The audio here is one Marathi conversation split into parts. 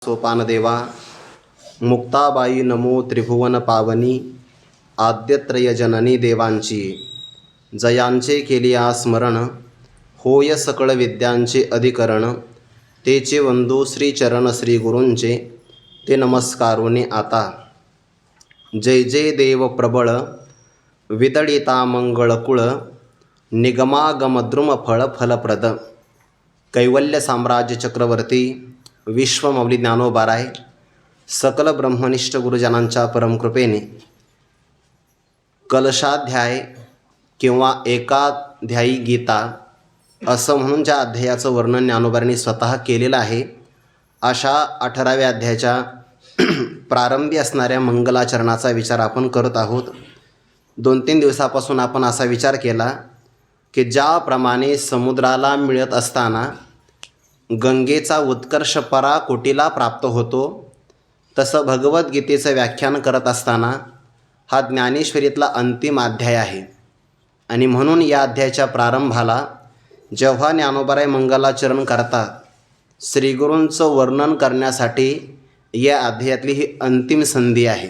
सोपानदेवा मुक्ताबाई नमो त्रिभुवन पावनी आद्यत्रय जननी देवांची जयांचे केलिया स्मरण होय सकळ विद्यांचे अधिकरण तेचे वंदू श्रीचरण श्री गुरूंचे ते नमस्कारोने आता। जय जय देव प्रबळ विदळिता मंगळकुळ निगमागमद्रुम फळ फलप्रद कैवल्य साम्राज्य चक्रवर्ती विश्वमौली ज्ञानोबाराय सकल ब्रह्मनिष्ठ गुरुजनांच्या परमकृपेने कलशाध्याय किंवा एकाध्यायी गीता असं म्हणून ज्या अध्यायाचं वर्णन ज्ञानोबारांनी स्वतः केलेलं आहे, अशा 18व्या अध्यायाच्या प्रारंभी असणाऱ्या मंगलाचरणाचा विचार आपण करत आहोत। 2-3 दिवसापासून आपण असा विचार केला की ज्याप्रमाणे समुद्राला मिळत असताना गंगेचा उत्कर्ष पराकोटीला प्राप्त होतो, तसं भगवद्गीतेचं व्याख्यान करत असताना हा ज्ञानेश्वरीतला अंतिम अध्याय आहे। आणि म्हणून या अध्यायाच्या प्रारंभाला जेव्हा ज्ञानोबाराय मंगलाचरण करतात, श्रीगुरूंचं वर्णन करण्यासाठी या अध्यायातली ही अंतिम संधी आहे।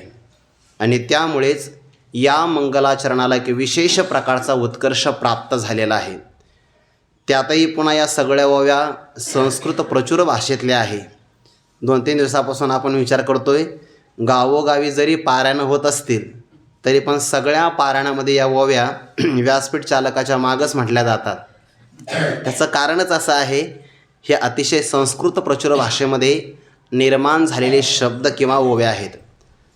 आणि त्यामुळेच या मंगलाचरणाला एक विशेष प्रकारचा उत्कर्ष प्राप्त झालेला आहे। त्यातही पुन्हा या सगळ्या ओव्या संस्कृत प्रचुर भाषेतल्या आहे। 2-3 दिवसापासून आपण विचार करतोय, गावोगावी जरी पारायण होत असतील तरी पण सगळ्या पारायणामध्ये या ओव्या व्यासपीठ चालकाच्या मागच म्हटल्या जातात। त्याचं कारणच असं आहे, हे अतिशय संस्कृत प्रचुर भाषेमध्ये निर्माण झालेले शब्द किंवा ओव्या आहेत।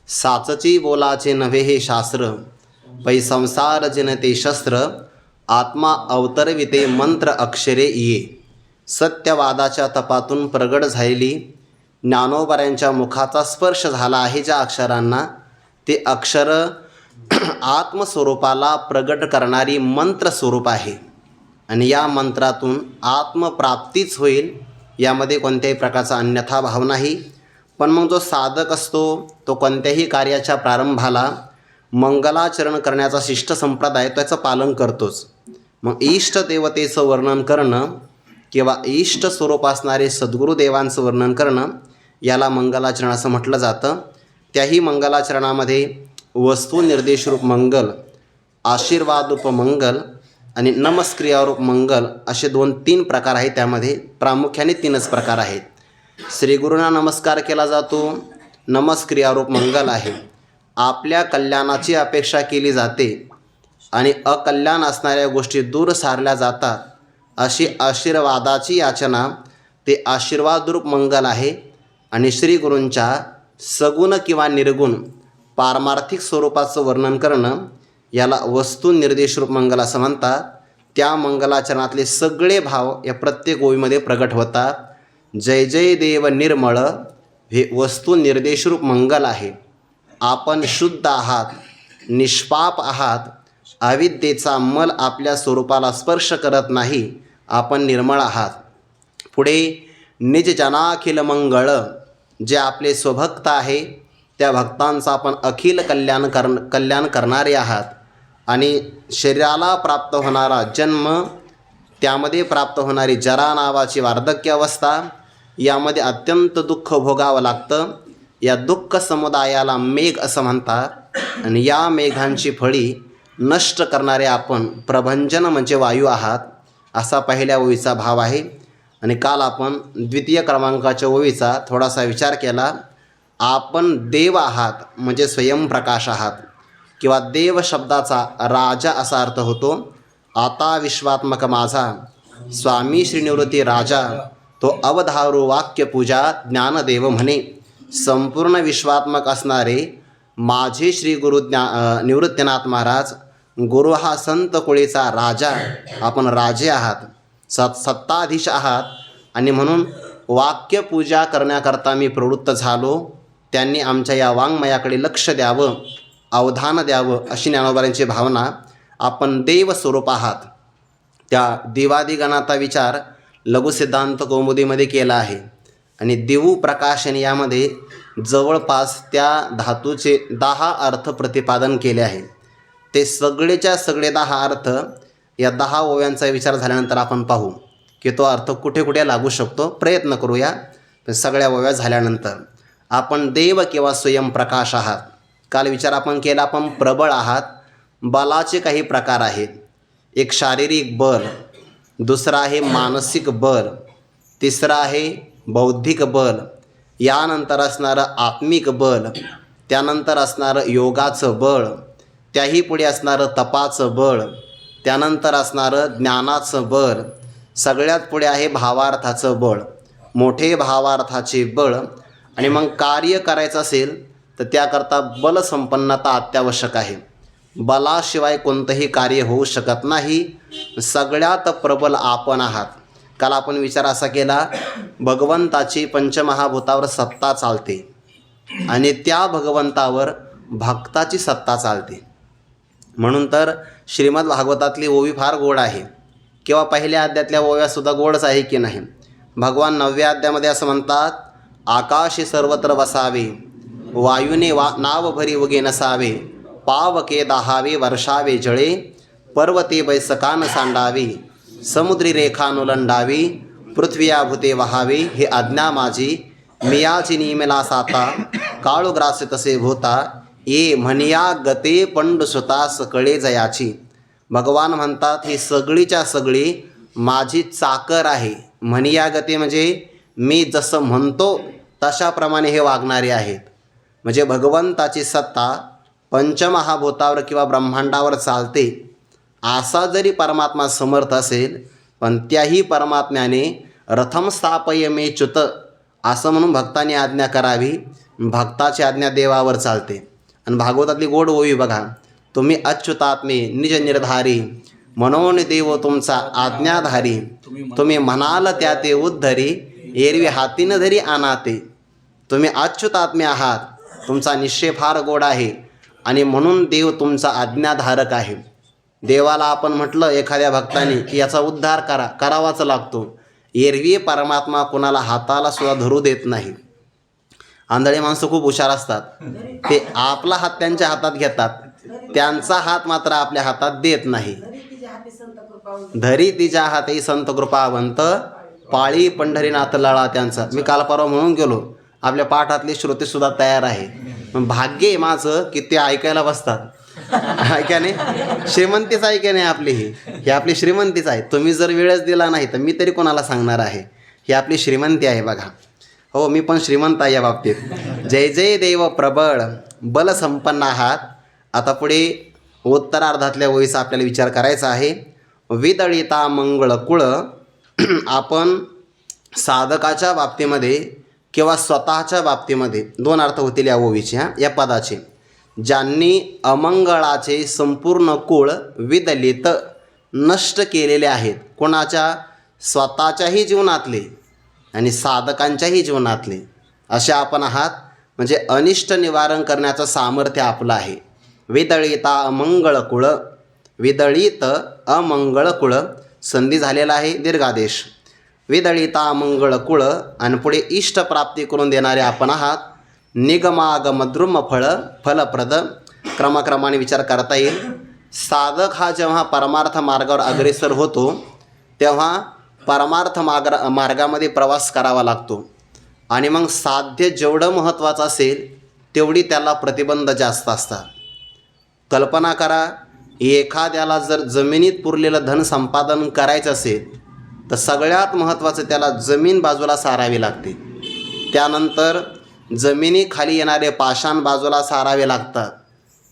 साचची बोलाचे नव्हे हे शास्त्र, पै संसार जिनते शस्त्र, आत्मा अवतरविते मंत्र अक्षरे ये। सत्यवादाच्या तपातून प्रगट झालेली ज्ञानोबारांच्या मुखाचा स्पर्श झाला आहे ज्या अक्षरांना, ते अक्षर आत्मस्वरूपाला प्रगट करणारी मंत्र स्वरूप आहे। आणि या मंत्रातून आत्मप्राप्तीच होईल, यामध्ये कोणत्याही प्रकारचा अन्यथा भाव नाही। पण मग जो साधक असतो तो कोणत्याही कार्याच्या प्रारंभाला मंगलाचरण करण्याचा शिष्ट संप्रदाय त्याचं पालन करतोच। मग इष्ट देवतेचं वर्णन करणं किंवा इष्ट स्वरूप असणारे सद्गुरुदेवांचं वर्णन करणं याला मंगलाचरण असं म्हटलं जातं। त्याही मंगलाचरणामध्ये वस्तू निर्देशरूप मंगल, आशीर्वादरूप मंगल आणि नमस्क्रियारूप मंगल असे 2-3 प्रकार आहेत। त्यामध्ये प्रामुख्याने 3च प्रकार आहेत। श्रीगुरूंना नमस्कार केला जातो, नमस्क्रियारूप मंगल आहे। आपल्या कल्याणाची अपेक्षा केली जाते आणि अकल्याण असणाऱ्या गोष्टी दूर सारल्या जातात, अशी आशीर्वादाची याचना ते आशीर्वादरूप मंगल आहे। आणि श्रीगुरूंच्या सगुण किंवा निर्गुण पारमार्थिक स्वरूपाचं वर्णन करणं याला वस्तू निर्देशरूप मंगल असं म्हणतात। त्या मंगलाचरणातले सगळे भाव या प्रत्येक ओवीमध्ये प्रगट होतात। जय जय देव निर्मळ हे वस्तू निर्देशरूप मंगल आहे। आपण शुद्ध आहात, निष्पाप आहात, अविद्येचा मल आपल्या स्वरूपाला स्पर्श करत नाही, आपण निर्मळ आहात। पुढे निज जनाखिल मंगळ, जे आपले स्वभक्त आहे त्या भक्तांचा आपण अखिल कल्याण करणारे आहात। आणि शरीराला प्राप्त होणारा जन्म, त्यामध्ये प्राप्त होणारी जरा नावाची वार्धक्य अवस्था, यामध्ये अत्यंत दुःख भोगावं लागतं। या दुःख समुदायाला मेघ असं म्हणतात। आणि या मेघांची फळी नष्ट करणारे आपण प्रभंजन म्हणजे वायू आहात, असा पहिल्या ओवीचा भाव आहे। आणि काल आपण द्वितीय क्रमांकाच्या ओवीचा थोडासा विचार केला। आपण देव आहात म्हणजे स्वयंप्रकाश आहात, किंवा देव शब्दाचा राजा असा अर्थ होतो। आता विश्वात्मक माझा स्वामी श्रीनिवृत्ती राजा, तो अवधारू वाक्य पूजा ज्ञानदेव म्हणे। संपूर्ण विश्वात्मक असणारे माझे श्री गुरु निवृत्तीनाथ महाराज, गुरु हा संत कुळीचा राजा, आपण राजे आहात, सत्ताधीश आहात। आणि म्हणून वाक्यपूजा करण्याकरता मी प्रवृत्त झालो, त्यांनी आमच्या या वाङ्मयाकडे लक्ष द्यावं, अवधान द्यावं, अशी ज्ञानोबारांची भावना। आपण देव स्वरूप आहात। त्या दिवादिगणाचा विचार लघुसिद्धांत कौमुदीमध्ये केला आहे। आणि दिवू प्रकाशन यामध्ये जवळपास त्या धातूचे 10 अर्थ प्रतिपादन केले आहे। ते सगळेच्या सगळे 10 अर्थ या 10 ओव्यांचा विचार झाल्यानंतर आपण पाहू की तो अर्थ कुठे कुठे लागू शकतो, प्रयत्न करूया। सगळ्या ओव्या झाल्यानंतर आपण देव किंवा स्वयंप्रकाश आहात. काल विचार आपण केला, आपण प्रबळ आहात. बलाचे काही प्रकार आहेत. एक शारीरिक बल, दुसरा आहे मानसिक बल, तिसरं आहे बौद्धिक बल, यानंतर असणारं आत्मिक बल, त्यानंतर असणारं योगाचं बळ, त्याही पुढे असणारं तपाचं बळ, त्यानंतर असणारं ज्ञानाचं बळ, सगळ्यात पुढे आहे भावार्थाचं बळ. मोठे भावार्थाचे बळ. आणि मग कार्य करायचं असेल तर त्याकरता बलसंपन्नता अत्यावश्यक आहे. बलाशिवाय कोणतंही कार्य होऊ शकत नाही. सगळ्यात प्रबल आपण आहात. काल आपण विचार असा केला, भगवंताची पंचमहाभूतावर सत्ता चालते आणि त्या भगवंतावर भक्ताची सत्ता चालते. म्हणून तर श्रीमद भागवतातली ओवी फार गोड आहे. किंवा पहिल्या अध्यायातल्या ओव्यासुद्धा गोडच आहे की नाही. भगवान 9व्या अध्यायामध्ये असं म्हणतात, आकाशी सर्वत्र वसावे, वायूने नाव भरी उगे नसावे, पावके दाहावे वर्षावे जळे, पर्वते बैसकान सांडावी, समुद्री रेखानुलंडावी, पृथ्वीया भूते वहावे, हे आज्ञा माझी मियाची नियमेला साता, काळुग्रासे तसे भूता, ये म्हणिया गते पंडुसुता सकळे जयाची. भगवान म्हणतात, ही सगळीच्या सगळी माझी चाकर आहे. म्हणिया गते म्हणजे मी जसं म्हणतो तशाप्रमाणे हे वागणारे आहेत. म्हणजे भगवंताची सत्ता पंचमहाभूतावर किंवा ब्रह्मांडावर चालते. असा जरी परमात्मा समर्थ असेल, पण त्याही परमात्म्याने रथम स्थापय मे च्युत असं म्हणून भक्तांनी आज्ञा करावी. भक्ताची आज्ञा देवावर चालते. आणि भागवतातली गोड ओवी बघा, तुम्ही अच्युतात्मे निज निर्धारी, म्हणून देव तुमचा आज्ञाधारी, तुम्ही म्हणाल त्या ते उद्धरी, एरवी हातीन धरी आनाते. तुम्ही अच्युतात्मे आहात, तुमचा निश्चय फार गोड आहे आणि म्हणून देव तुमचा आज्ञाधारक आहे. देवाला आपण म्हटलं एखाद्या भक्ताने की याचा उद्धार करावाच लागतो. एरवी परमात्मा कोणाला हाताला सुद्धा धरू देत नाही. आंधळे माणसं खूप हुशार असतात. ते आपला हात त्यांच्या हातात घेतात, त्यांचा हात मात्र आपल्या हातात देत नाही. धरी तिच्या हाती संत कृपावंत, पाळी पंढरीनाथ लळा त्यांचा. मी काल परवा म्हणून गेलो, आपल्या पाठातली श्रोतेसुद्धा तयार आहे. पण भाग्य आहे माझं की ते ऐकायला बसतात. ऐकाने श्रीमंतीच ऐकाने आपली ही आपली श्रीमंतीच आहे. तुम्ही जर वेळच दिला नाही तर मी तरी कोणाला सांगणार आहे. ही आपली श्रीमंती आहे बघा. हो, मी पण श्रीमंत आहे या बाबतीत. जय जय देव प्रबळ बलसंपन्न आहात. आता पुढे उत्तरार्धातल्या ओळीचा आपल्याला विचार करायचा आहे. विदळिता मंगळकुळ. आपण साधकाच्या बाबतीमध्ये किंवा स्वतःच्या बाबतीमध्ये दोन अर्थ होतील या ओवीचे, या पदाचे. ज्यांनी अमंगळाचे संपूर्ण कुळ विदलित नष्ट केलेले आहेत, कोणाच्या? स्वतःच्याही जीवनातले आणि साधकांच्याही जीवनातले, असे आपण आहात. म्हणजे अनिष्ट निवारण करण्याचं सामर्थ्य आपलं आहे. विदळिता अमंगळकुळ, विदळित अमंगळकुळ संधी झालेला आहे, दीर्घादेश. विदळिता मंगळकुळ आणि पुढे इष्टप्राप्ती करून देणारे आपण आहात. निगमागमद्रुम फलप्रद. क्रमाक्रमाने विचार करता येईल. साधक हा जेव्हा परमार्थ मार्गावर अग्रेसर होतो तेव्हा परमार्थ मार्गामध्ये प्रवास करावा लागतो. आणि मग साध्य जेवढं महत्त्वाचं असेल तेवढी त्याला प्रतिबंध जास्त असतात. कल्पना करा, एखाद्याला जर जमिनीत पुरलेलं धन संपादन करायचं असेल तर सगळ्यात महत्त्वाचं त्याला जमीन बाजूला सारावी लागते. त्यानंतर जमिनीखाली येणारे पाषाण बाजूला सारावे लागतात.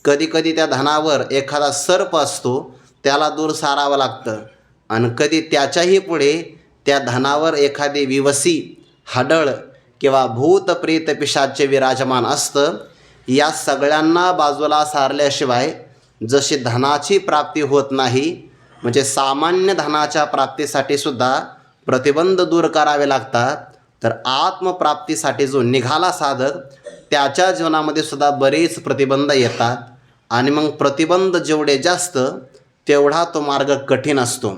कधीकधी त्या धनावर एखादा सर्प असतो, त्याला दूर सारावं लागतं. आणि कधी त्याच्याही पुढे त्या धनावर एखादी विवसी, हडळ किंवा भूत प्रेत पिशाच्य विराजमान असतं. या सगळ्यांना बाजूला सारल्याशिवाय जशी धनाची प्राप्ती होत नाही, म्हणजे सामान्य धनाच्या प्राप्तीसाठी सुद्धा प्रतिबंध दूर करावे लागतात, तर आत्मप्राप्तीसाठी जो निघाला साधक त्याच्या जीवनामध्ये सुद्धा बरेच प्रतिबंध येतात. आणि मग प्रतिबंध जेवढे जास्त तेवढा तो मार्ग कठीण असतो.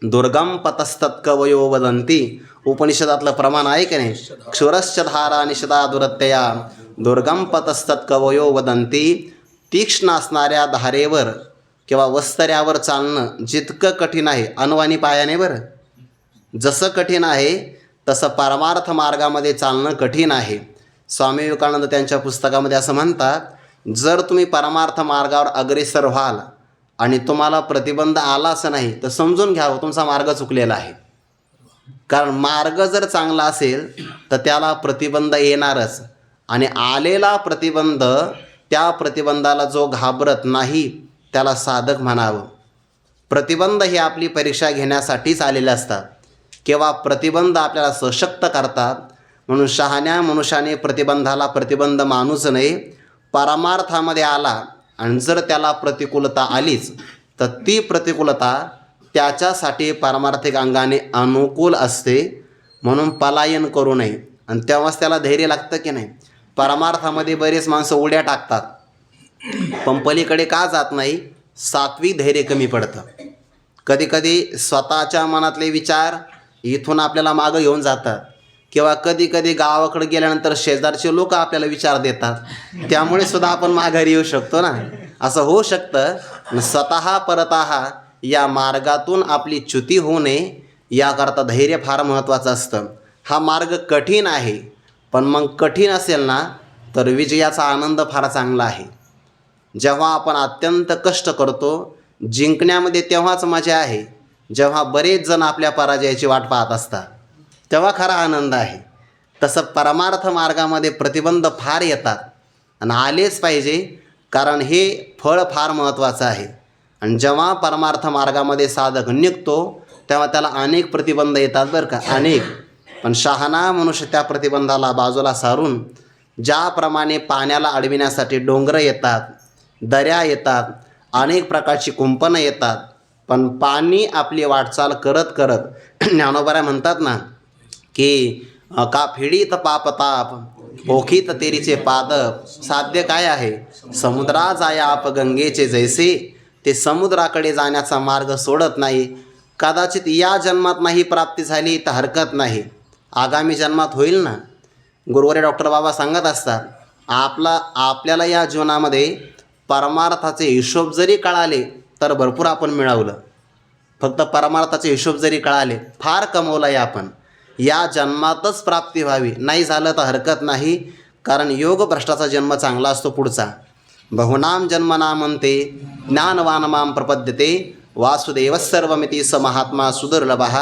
दुर्गम पतस्तत्कवयो वदंती. उपनिषदातलं प्रमाण आहे की नाही? क्षुरश्च धारा निषदा दुरत्यया दुर्गम पतस्तत्कवयो वदंती. तीक्ष्ण असणाऱ्या धारेवर किंवा वस्तऱ्यावर चालणं जितकं कठीण आहे, अणवानी पायाने बरं, जसं कठीण आहे तसं परमार्थ मार्गामध्ये चालणं कठीण आहे. स्वामी विवेकानंद त्यांच्या पुस्तकामध्ये असं म्हणतात, जर तुम्ही परमार्थ मार्गावर अग्रेसर व्हाल आणि तुम्हाला प्रतिबंध आलाच नाही तर समजून घ्यावं तुमचा मार्ग चुकलेला आहे. कारण मार्ग जर चांगला असेल तर त्याला प्रतिबंध येणारच, आणि आलेला प्रतिबंध, त्या प्रतिबंधाला जो घाबरत नाही त्याला साधक म्हणावं. प्रतिबंध हे आपली परीक्षा घेण्यासाठीच आलेले असतात. किंवा प्रतिबंध आपल्याला सशक्त करतात. म्हणून शहाण्या मनुष्याने प्रतिबंधाला प्रतिबंध मानूच नये. परमार्थामध्ये आला आणि जर त्याला प्रतिकूलता आलीच तर ती प्रतिकूलता त्याच्यासाठी पारमार्थिक अंगाने अनुकूल असते. म्हणून पलायन करू नये. आणि तेव्हाच त्याला धैर्य लागतं की नाही. परमार्थामध्ये बरेच माणसं उड्या टाकतात पण पलीकडे का जात नाही, सात्विक धैर्य कमी पडतं. कधीकधी स्वतःच्या मनातले विचार इथून आपल्याला मागं घेऊन जातात, किंवा कधी गावाकडे गेल्यानंतर शेजारचे लोक आपल्याला विचार देतात, त्यामुळे सुद्धा आपण माघारी येऊ शकतो ना. असं होऊ शकतं. स्वतः परतः या मार्गातून आपली च्युती होऊ नये याकरता धैर्य फार महत्त्वाचं असतं. हा मार्ग कठीण आहे, पण मग कठीण असेल ना तर विजयाचा आनंद फार चांगला आहे. जेव्हा आपण अत्यंत कष्ट करतो जिंकण्यामध्ये तेव्हाच मजा आहे. जेव्हा बरेच जण आपल्या पराजयाची वाट पाहत असतात तेव्हा खरा आनंद आहे. तसं परमार्थ मार्गामध्ये प्रतिबंध फार येतात आणि आलेच पाहिजे, कारण हे फळ फार महत्त्वाचं आहे. आणि जेव्हा परमार्थ मार्गामध्ये साधक निघतो तेव्हा त्याला अनेक प्रतिबंध येतात बरं का, अनेक. पण शहाणा मनुष्य त्या प्रतिबंधाला बाजूला सारून, ज्याप्रमाणे पाण्याला अडविण्यासाठी डोंगरं येतात, दऱ्या येतात, अनेक प्रकारची कुंपणं येतात, पण पाणी आपली वाटचाल करत करत ज्ञानोबा म्हणतात ना की का फिडीत पापताप पोखीत तेरीचे पाद, साध्य काय आहे समुद्रा जाया आप गंगेचे जैसे. ते समुद्राकडे जाण्याचा मार्ग सोडत नाही. कदाचित या जन्मात नाही प्राप्ती झाली तर हरकत नाही, आगामी जन्मात होईल ना. गुरुवारी डॉक्टर बाबा सांगत असतात, आपल्याला या जीवनामध्ये परमार्थाचे हिशोब जरी कळाले तर भरपूर आपण मिळवलं. फक्त परमार्थाचे हिशोब जरी कळाले फार कमवलं आहे आपण. या जन्मातच प्राप्ती व्हावी, नाही झालं तर हरकत नाही, कारण योग भ्रष्टाचा जन्म चांगला असतो पुढचा. बहुनाम जन्मनामंते ज्ञानवान माम प्रपद्यते वासुदेव सर्वमिती स महात्मा सुदुर्लभः.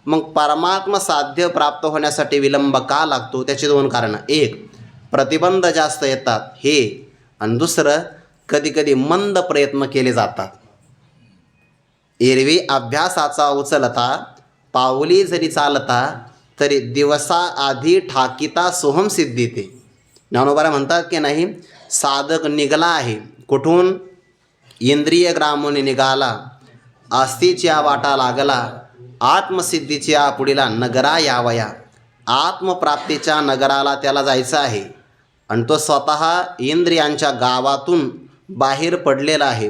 मग परमात्मा साध्य प्राप्त होण्यासाठी विलंब का लागतो, त्याची दोन कारणं. एक, प्रतिबंध जास्त येतात हे, आणि दुसरं कधीकधी मंद प्रयत्न केले जातात. एरवी अभ्यासाचा उचलता पाऊली जरी चालता तरी दिवसा आधी ठाकिता सोहम सिद्धीते. ज्ञानोबा म्हणतात की नाही, साधक निघाला आहे कुठून, इंद्रिय ग्रामोने निघाला, आस्तीच्या वाटा लागला, आत्मसिद्धीच्या पुढीला नगरा यावया. आत्मप्राप्तीच्या नगराला त्याला जायचं आहे, आणि तो स्वतः इंद्रियांच्या गावातून बाहेर पडलेला आहे,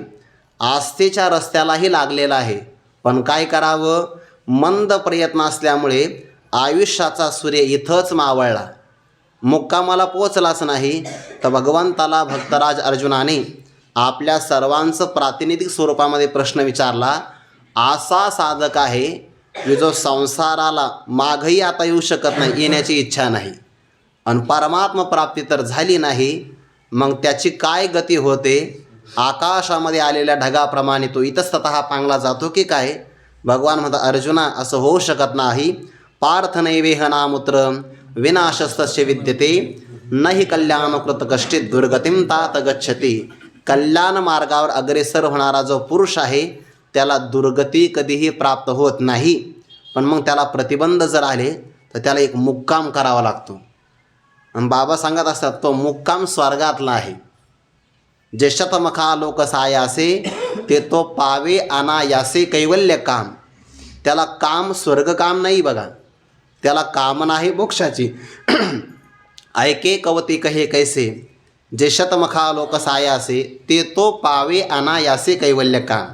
आस्थेच्या रस्त्यालाही लागलेला आहे. पण काय करावं, मंद प्रयत्न असल्यामुळे आयुष्याचा सूर्य इथंच मावळला, मुक्कामाला पोचलाच नाही. तर भगवंताला भक्तराज अर्जुनाने आपल्या सर्वांचं प्रातिनिधिक स्वरूपामध्ये प्रश्न विचारला. असा साधक आहे की जो संसाराला माघही आता येऊ शकत नाही, येण्याची इच्छा नाही, आणि परमात्मा प्राप्ती तर झाली नाही, मग त्याची काय गती होते. आकाशामध्ये आलेल्या ढगाप्रमाणे तो इतस्ततः पांगला जातो की काय. भगवान म्हणतात, अर्जुना असं होऊ शकत नाही. पार्थ नैवेह नामुत्र विनाशस्तस्य विद्यते नहि कल्याणकृत कष्टित दुर्गतीम तात गच्छति. कल्याण मार्गावर अग्रेसर होणारा जो पुरुष आहे त्याला दुर्गती कधीही प्राप्त होत नाही. पण मग त्याला प्रतिबंध जर आले तर त्याला एक मुक्काम करावा लागतो. आणि बाबा सांगत असतात तो मुक्काम स्वर्गातला आहे. जे शतमखा लोक सायासे ते तो पावे अनायासे कैवल्य काम. त्याला काम स्वर्ग काम नाही बघा, त्याला कामना आहे मोक्षाची. ऐके कवती कहे कैसे जे शतमखा लोक सायासे ते तो पावे अनायासे कैवल्य काम.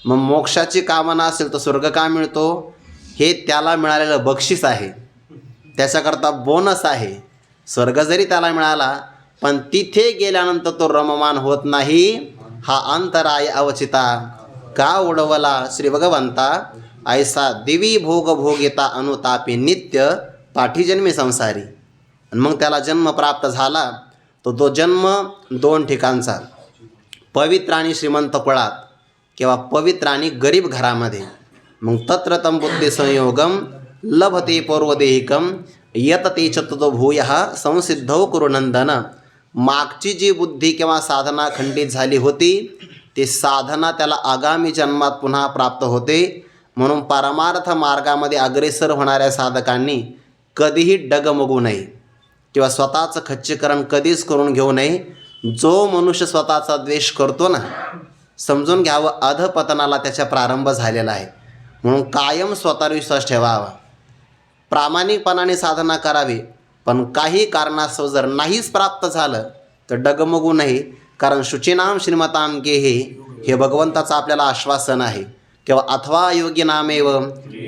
मग मोक्षाची कामना असेल तर स्वर्ग का मिळतो, हे त्याला मिळालेलं बक्षीस आहे, त्याच्याकरता बोनस आहे. स्वर्ग जरी त्याला मिळाला पण तिथे गेल्यानंतर तो रममान होत नाही. हा अंतराय अवचिता का उडवला श्री भगवंता. ऐसा दिवी भोग भोगिता अनुतापी नित्य पाठी जन्मी संसारी. आणि मग त्याला जन्म प्राप्त झाला तो जन्म दोन ठिकाणचा, पवित्र आणि श्रीमंत कुळात किंवा पवित्र आणि गरीब घरामध्ये. मग तत्र तम बुद्धी संयोगम लभते पूर्वदेहिकम यतते चतुतो भूयः संसिद्धौ कुरुनंदन. मागची जी बुद्धी किंवा साधना खंडित झाली होती ती साधना त्याला आगामी जन्मात पुन्हा प्राप्त होते. म्हणून परमार्थ मार्गामध्ये अग्रेसर होणाऱ्या साधकांनी कधीही डगमगू नये किंवा स्वतःचं खच्चीकरण कधीच करून घेऊ नये. जो मनुष्य स्वतःचा द्वेष करतो ना, समजून घ्यावं अधपतनाला त्याचा प्रारंभ झालेला आहे. म्हणून कायम स्वतःवर विश्वास ठेवावा, प्रामाणिकपणाने साधना करावी. पण काही कारणास्तव जर नाहीच प्राप्त झालं तर डगमगू नये. कारण शुचीनाम श्रीमताम गेहे हे भगवंताचं आपल्याला आश्वासन आहे. किंवा अथवा योगिनामेव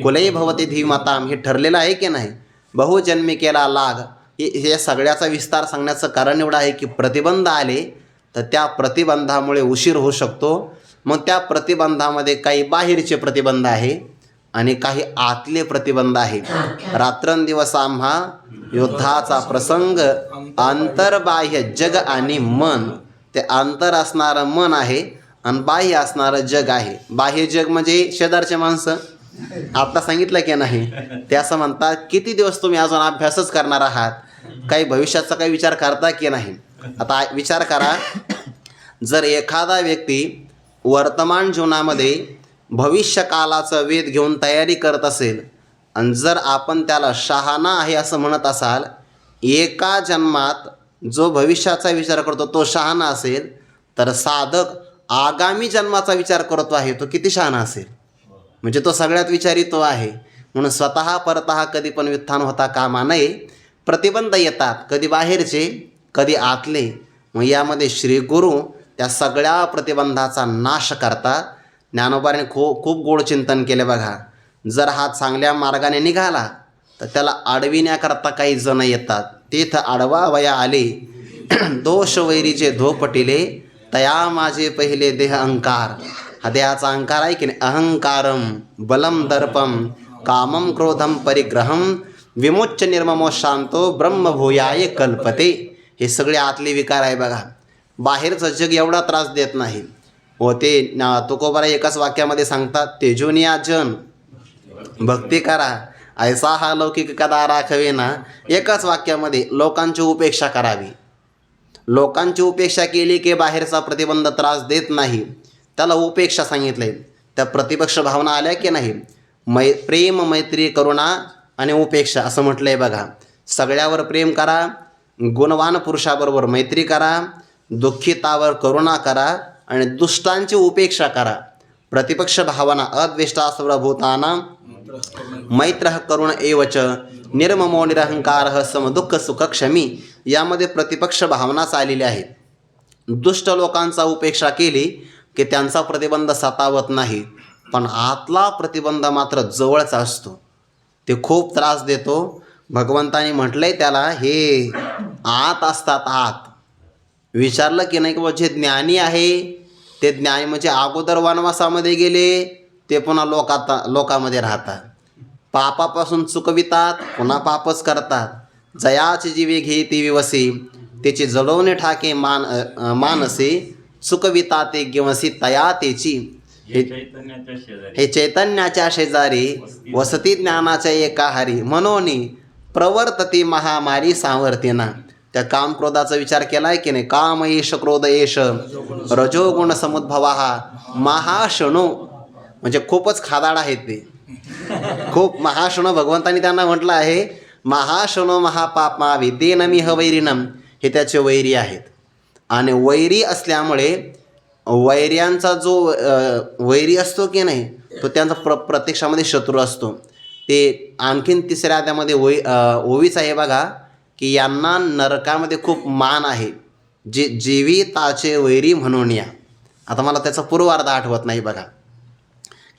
कुले भवती धीमताम हे ठरलेलं आहे की नाही. बहुजन्मी केला लाग हे सगळ्याचा विस्तार सांगण्याचं कारण एवढं आहे की प्रतिबंध आले तर त्या प्रतिबंधामुळे उशीर होऊ शकतो. मग त्या प्रतिबंधामध्ये काही बाहेरचे प्रतिबंध आहे आणि काही आतले प्रतिबंध आहे. रात्रंदिवस आम्हा युद्धाचा प्रसंग अंतर्बाह्य जग आणि मन. ते अंतर असणारं मन आहे आणि बाह्य असणारं जग आहे. बाह्य जग म्हणजे शेजारचे माणसं, आता सांगितलं की नाही. ते असं म्हणतात किती दिवस तुम्ही अजून अभ्यासच करणार आहात, काही भविष्याचा काही विचार करता की नाही. आता विचार करा, जर एखादा व्यक्ती वर्तमान जीवनामध्ये भविष्यकालाचं वेध घेऊन तयारी करत असेल आणि जर आपण त्याला शहाणा आहे असं म्हणत असाल, एका जन्मात जो भविष्याचा विचार करतो तो शहाणा असेल तर साधक आगामी जन्माचा विचार करतो आहे तो किती शहाणा असेल. म्हणजे तो सगळ्यात विचारी तो आहे. म्हणून स्वतः परतः कधी पण व्युत्थान होता कामा नये. प्रतिबंध येतात, कधी बाहेरचे कधी आतले. मग यामध्ये श्रीगुरू त्या सगळ्या प्रतिबंधाचा नाश करतात. ज्ञानोबाने खूप गोड चिंतन केले बघा. जर हा चांगल्या मार्गाने निघाला तर त्याला अडविण्याकरता काही जण येतात. तेथ आडवा वया आले दोष वैरीचे धोपटिले तया माझे पहिले देह अहंकार. हा देहाचा अहंकार आहे की नाही. अहंकारम बलम दर्पम कामम क्रोधम परिग्रहम विमोच्च निर्ममो शांतो ब्रह्मभूयाय कल्पते. हे सगळे आतले विकार आहे बघा. बाहेरचं जग एवढा त्रास देत नाही. व ते तुकोबाराय एकाच वाक्यामध्ये सांगतात, तेजोनिया जन भक्ती करा ऐसा हा लौकिक कदा राखवे ना. एकाच वाक्यामध्ये लोकांची उपेक्षा करावी. लोकांची उपेक्षा केली की बाहेरचा प्रतिबंध त्रास देत नाही, त्याला उपेक्षा सांगितले. त्या प्रतिपक्ष भावना आल्या की नाही. प्रेम मैत्री करुणा आणि उपेक्षा असं म्हटलं आहे बघा. सगळ्यावर प्रेम करा, गुणवान पुरुषाबरोबर मैत्री करा, दुःखितावर करुणा करा आणि दुष्टांची उपेक्षा करा. प्रतिपक्ष भावना अद्वेष्टा सर्वभूतानां मैत्रः करुण एवच निर्ममो निरहंकारः समदुःख सुख क्षमी. यामध्ये प्रतिपक्ष भावनाच आलेली आहे. दुष्ट लोकांचा उपेक्षा केली की त्यांचा प्रतिबंध सतावत नाही, पण आतला प्रतिबंध मात्र जवळचा असतो, ते खूप त्रास देतो. भगवंतानी म्हटलंय त्याला, हे आत असतात आत. विचारलं की नाही की जे ज्ञानी आहे ते ज्ञानी म्हणजे अगोदर वनवासामध्ये गेले ते पुन्हा लोकामध्ये राहतात, पापापासून चुकवितात पुन्हा पापच करतात. जयाची जीवे घे ती विवसी त्याची जळवणे ठाके मानसे चुकविता ते गिवसी तया तेची. हे चैतन्याच्या शेजारी वसती ज्ञानाच्या एका हारी म्हणून प्रवर्तती महामारी सावर्तेना. त्या काम क्रोधाचा विचार केलाय की नाही. काम एष क्रोध एष रजोगुण समुद्भवा महाशणो. म्हणजे खूपच खादाड आहेत ते, खूप महाशणो. भगवंतानी त्यांना म्हटलं आहे महाशणो महापापमा विद्येनमिह वैरिणम. हे त्याचे वैरी आहेत. आणि वैरी असल्यामुळे वैर्यांचा जो वैरी असतो की नाही तो त्यांचा प्रत्यक्षामध्ये शत्रू असतो. ते आणखीन तिसऱ्या अध्यायामध्ये ओवीच आहे बघा की यांना नरकामध्ये खूप मान आहे. जीविताचे वैरी म्हणून या. आता मला त्याचा पूर्वार्ध आठवत नाही बघा